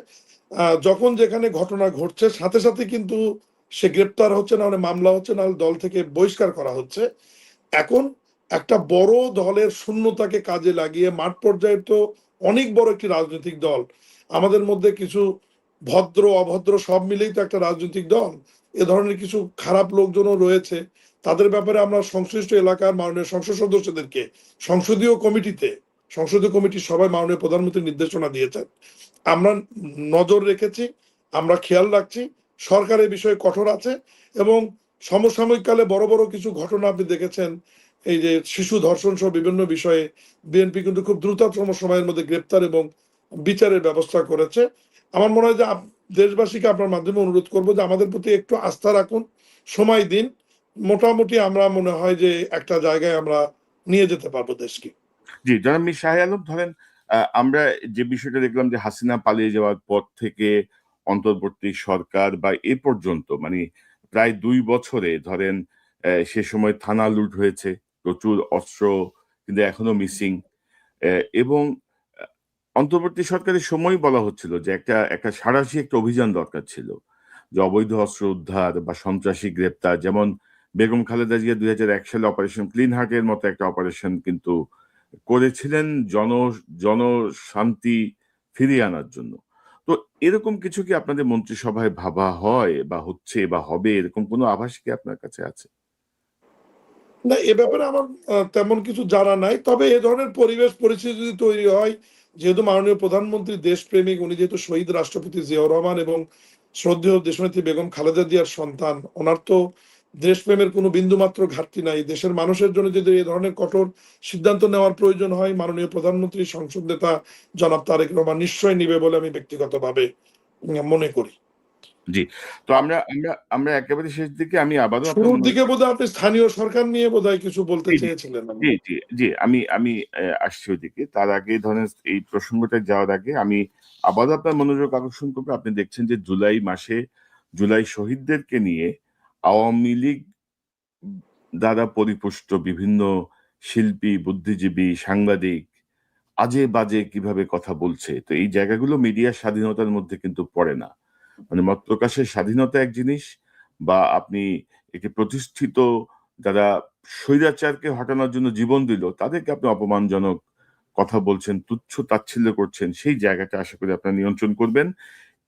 যখন যেখানে ঘটনা ঘটছে সাথে সাথে কিন্তু সে গ্রেপ্তার হচ্ছে, না হলে মামলা হচ্ছে, না হলে দল থেকে বহিষ্কার করা হচ্ছে। এখন একটা বড় দলের শূন্যতাকে কাজে লাগিয়ে মাঠ পর্যায়ে তো অনেক বড় একটি রাজনৈতিক দল, আমাদের মধ্যে কিছু ভদ্র অভদ্র সব মিলেই তো একটা রাজনৈতিক দল, এ ধরনের কিছু খারাপ লোকজনও রয়েছে। তাদের ব্যাপারে আমরা সংশ্লিষ্ট এলাকার মাননীয় সংসদ সদস্যদেরকে সংসদীয় কমিটির সবাই মাননীয় প্রধানমন্ত্রী নির্দেশনা দিয়েছেন, আমরা নজর রেখেছি, আমরা খেয়াল রাখছি। সরকার এই বিষয়ে কঠোর আছে, এবং সমসাময়িক কালে বড় বড় কিছু ঘটনা আপনি দেখেছেন, এই যে শিশু ধর্ষণ সহ বিভিন্ন বিষয়ে বিএনপি কিন্তু খুব দ্রুততম সময়ের মধ্যে গ্রেপ্তার এবং বিচারের ব্যবস্থা করেছে। আমার মনে হয় যে দেশবাসীকে আপনার মাধ্যমে অনুরোধ করবো যে আমাদের প্রতি একটু আস্থা রাখুন, সময় দিন, মোটামুটি আমরা মনে হয় যে একটা জায়গায় আমরা নিয়ে যেতে পারবো দেশকে। জি, জনাব মীর শাহ আলম, ধরেন আমরা যে বিষয়টা দেখলাম যে হাসিনা পালিয়ে যাওয়ার পর থেকে অন্তর্বর্তী সরকার বা এ পর্যন্ত মানে প্রায় 2 বছরে ধরেন সে সময় থানা লুট হয়েছে, প্রচুর অস্ত্র কিন্তু এখনো মিসিং, এবং অন্তর্বর্তী সরকারের সময় বলা হচ্ছিল যে একটা একটা সাঁড়াশি একটা অভিযান দরকার ছিল, যে অবৈধ অস্ত্র উদ্ধার বা সন্ত্রাসী গ্রেপ্তার, যেমন বেগম খালেদা জিয়া 2001 সালে অপারেশন ক্লিন হার্টের মতো একটা অপারেশন কিন্তু করেছিলেন জনশান্তি ফিরিয়ে আনার জন্য। তো এরকম কিছু কি আপনাদের মন্ত্রিসভায় ভাবা হয় বা হচ্ছে বা হবে, এরকম কোনো আভাস কি আপনার কাছে আছে? না, এ ব্যাপারে আমার তেমন কিছু জানা নাই, তবে এ ধরনের পরিবেশ পরিস্থিতি যদি তৈরি হয়, যেহেতু মাননীয় প্রধানমন্ত্রী দেশপ্রেমিক, উনি যেহেতু শহীদ রাষ্ট্রপতি জিয়াউর রহমান এবং শ্রদ্ধেয় দেশনেত্রী বেগম খালেদা জিয়ার সন্তান, ওনার তো দেশপ্রেমের কোনো বিন্দুমাত্র ঘাটতি নাই। দেশের মানুষের জন্য যদি এই ধরনের কঠোর সিদ্ধান্ত নেওয়ার প্রয়োজন হয়, মাননীয় প্রধানমন্ত্রী সংসদ নেতা জনাব তারেক রহমান নিশ্চয়ই নিবে বলে আমি ব্যক্তিগতভাবে মনে করি। জি, তো আমরা আমরা আমরা একেবারে শেষ দিকে আমি আবারও আপনার শুরুর দিকে বোধহয় আপনি স্থানীয় সরকার নিয়ে বোধহয় কিছু বলতে জি, জি, চেয়েছিলেন। জি, জি, জি, আমি আসছি ওইদিকে। তার আগে ধরেন এই প্রসঙ্গটা যাওয়ার আগে আমি আবারও আপনার মনোযোগ আকর্ষণ করবো। আপনি দেখছেন যে জুলাই মাসে জুলাই শহীদদেরকে নিয়ে আওয়ামী লীগ দ্বারা পরিপুষ্ট বিভিন্ন শিল্পী, বুদ্ধিজীবী, সাংবাদিক আজে বাজে কিভাবে কথা বলছে। তো এই জায়গাগুলো মিডিয়ার স্বাধীনতার মধ্যে কিন্তু পড়ে না। মানে মত প্রকাশের স্বাধীনতা এক জিনিস, বা আপনি একটি প্রতিষ্ঠিত যারা স্বৈরাচারকে হটানোর জন্য জীবন দিল তাদেরকে আপনি অপমানজনক কথা বলছেন, তুচ্ছ তাচ্ছিল্য করছেন, সেই জায়গাটা আশা করি আপনারা নিয়ন্ত্রণ করবেন।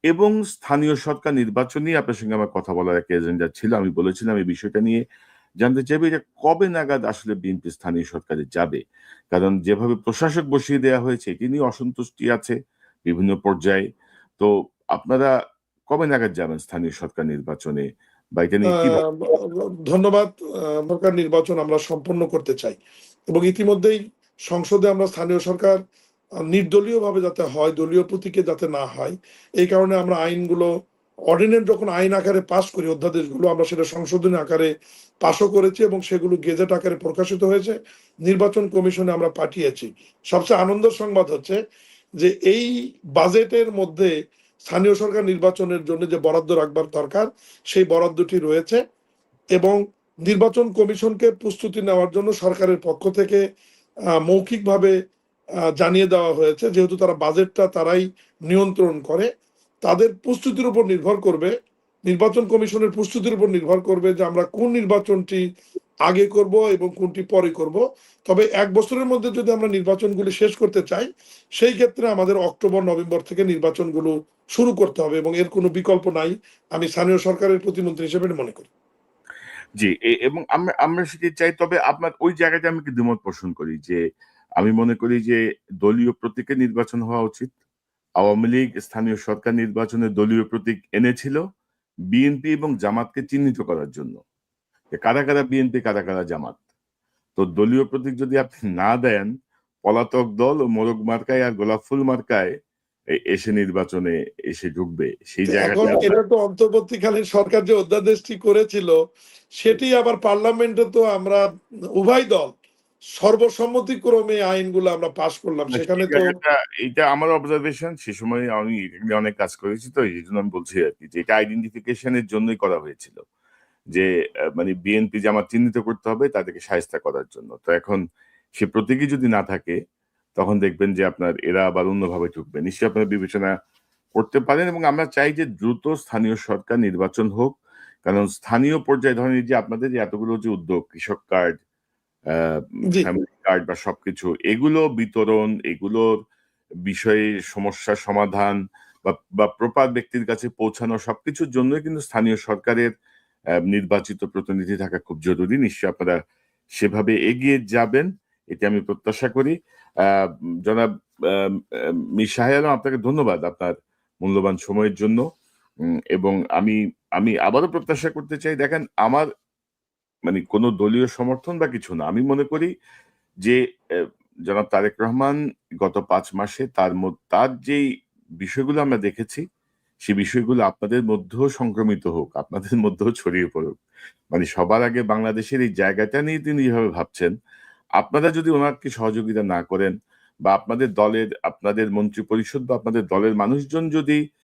এবং স্থানীয় সরকার নির্বাচন নিয়ে আপনার সঙ্গে আমার কথা বলার একটা এজেন্ডা ছিল, আমি বলেছিলাম এই বিষয়টা নিয়ে জানতে চাইবে যে কবে নাগাদ আসলে বিএনপি স্থানীয় সরকারে যাবে। কারণ যেভাবে প্রশাসক বসিয়ে দেওয়া হয়েছে এটি নিয়ে অসন্তুষ্টি আছে বিভিন্ন পর্যায়ে। তো আপনারা কবে নাগাদ যাবেন স্থানীয় সরকার নির্বাচনে, বা এটা নিয়ে কি আহ, ধন্যবাদ। সরকার নির্বাচন আমরা সম্পন্ন করতে চাই, এবং ইতিমধ্যেই সংসদে আমরা স্থানীয় সরকার নির্দলীয় ভাবে যাতে হয়, দলীয় প্রতীকে যাতে না হয়, এই কারণে আমরা আইনগুলো অর্ডিন্যান্স যখন আইন আকারে পাশ করি, অধ্যাদেশগুলো আমরা সেটা সংশোধনী আকারে পাশও করেছি এবং সেগুলো গেজেট আকারে প্রকাশিত হয়েছে, নির্বাচন কমিশনে আমরা পাঠিয়েছি। সবচেয়ে আনন্দের সংবাদ হচ্ছে যে এই বাজেটের মধ্যে স্থানীয় সরকার নির্বাচনের জন্য যে বরাদ্দ রাখবার দরকার সেই বরাদ্দটি রয়েছে, এবং নির্বাচন কমিশনকে প্রস্তুতি নেওয়ার জন্য সরকারের পক্ষ থেকে মৌখিকভাবে জানিয়ে দেওয়া হয়েছে, যেহেতু তারা বাজেটটা তারাই নিয়ন্ত্রণ করে, তাদের প্রস্তুতির উপর নির্ভর করবে, নির্বাচন কমিশনের প্রস্তুতির উপর নির্ভর করবে যে আমরা কোন নির্বাচনটি আগে করব এবং কোনটি পরে করব। তবে 1 বছরের মধ্যে যদি আমরা নির্বাচনগুলি শেষ করতে চাই, সেই ক্ষেত্রে আমাদের অক্টোবর নভেম্বর থেকে নির্বাচনগুলো শুরু করতে হবে এবং এর কোনো বিকল্প নাই, আমি স্থানীয় সরকারের প্রতিমন্ত্রী হিসেবে মনে করি। জি, এবং আমরা আমরা সেটি চাই। তবে আপনার ওই জায়গাটা আমি একটু দ্বিমত পোষণ করি যে, আমি মনে করি যে দলীয় প্রতীকে নির্বাচন হওয়া উচিত। আওয়ামী লীগ স্থানীয় সরকার নির্বাচনে দলীয় প্রতীক এনেছিল বিএনপি এবং জামাতকে চিহ্নিত করার জন্য। যে কারা, কারা বিএনপি, কারা, কারা জামাত। তো দলীয় প্রতীক যদি আপনি না দেন, পলাতক দল ও মোরগ মার্কায় আর গোলাপ ফুল মার্কায় এসে নির্বাচনে এসে ঢুকবে। সেই এখন জায়গাটা এটা তো অন্তর্বর্তীকালীন সরকার যে অধ্যাদেশটি করেছিল, সেটি আবার পার্লামেন্টে তো আমরা উভয় দল সর্বসম্মতিক্রমে আইনগুলো আমরা পাশ করলাম, না, সেখানে সেই তো জায়গাটা এইটা আমার অবজারভেশন। সে সময় আমি এটা নিয়ে অনেক কাজ করেছি, তো এই জন্য আমি বলছি আর কি যে এটা আইডেন্টিফিকেশনের জন্যই করা হয়েছিল। যে মানে বিএনপি জামাত চিহ্নিত করতে হবে তাদেরকে শায়েস্তা করার জন্য। তো এখন সে প্রতীকী যদি না থাকে, তখন দেখবেন যে আপনার এরা আবার অন্যভাবে ঢুকবে। নিশ্চয়ই আপনারা বিবেচনা করতে পারেন এবং আমরা চাই যে দ্রুত স্থানীয় সরকার নির্বাচন হোক। কারণ স্থানীয় পর্যায়ে ধরেন এই যে আপনাদের যে এতগুলো যে উদ্যোগ, কৃষক কার্ড, জি। ফ্যামিলি কার্ড বা সবকিছু এগুলো বিতরণ, এগুলোর বিষয়ে সমস্যা সমাধান বা প্রপার ব্যক্তির কাছে পৌঁছানো সবকিছুর জন্যই কিন্তু স্থানীয় সরকারের নির্বাচিত প্রতিনিধি থাকা খুব জরুরি। নিশ্চয়ই আপনারা সেভাবে এগিয়ে যাবেন, এটি আমি প্রত্যাশা করি। জনাব মির শাহে আলম, আপনাকে ধন্যবাদ আপনার মূল্যবান সময়ের জন্য। এবং আমি আমি আবারও প্রত্যাশা করতে চাই, দেখেন আমার মানে কোনো দলীয় সমর্থন বা কিছু না। আমি মনে করি যে জনাব তারেক রহমান গত 5 মাসে তার যেই বিষয়গুলো আমরা দেখেছি, সেই বিষয়গুলো আপনাদের মধ্যেও সংক্রমিত হোক, আপনাদের মধ্যেও ছড়িয়ে পড়ুক। মানে সবার আগে বাংলাদেশের এই জায়গাটা নিয়ে তিনি যেভাবে ভাবছেন, আপনারা যদি ওনাকে সহযোগিতা না করেন বা আপনাদের দলের, আপনাদের মন্ত্রিপরিষদ বা আপনাদের দলের মানুষজন যদি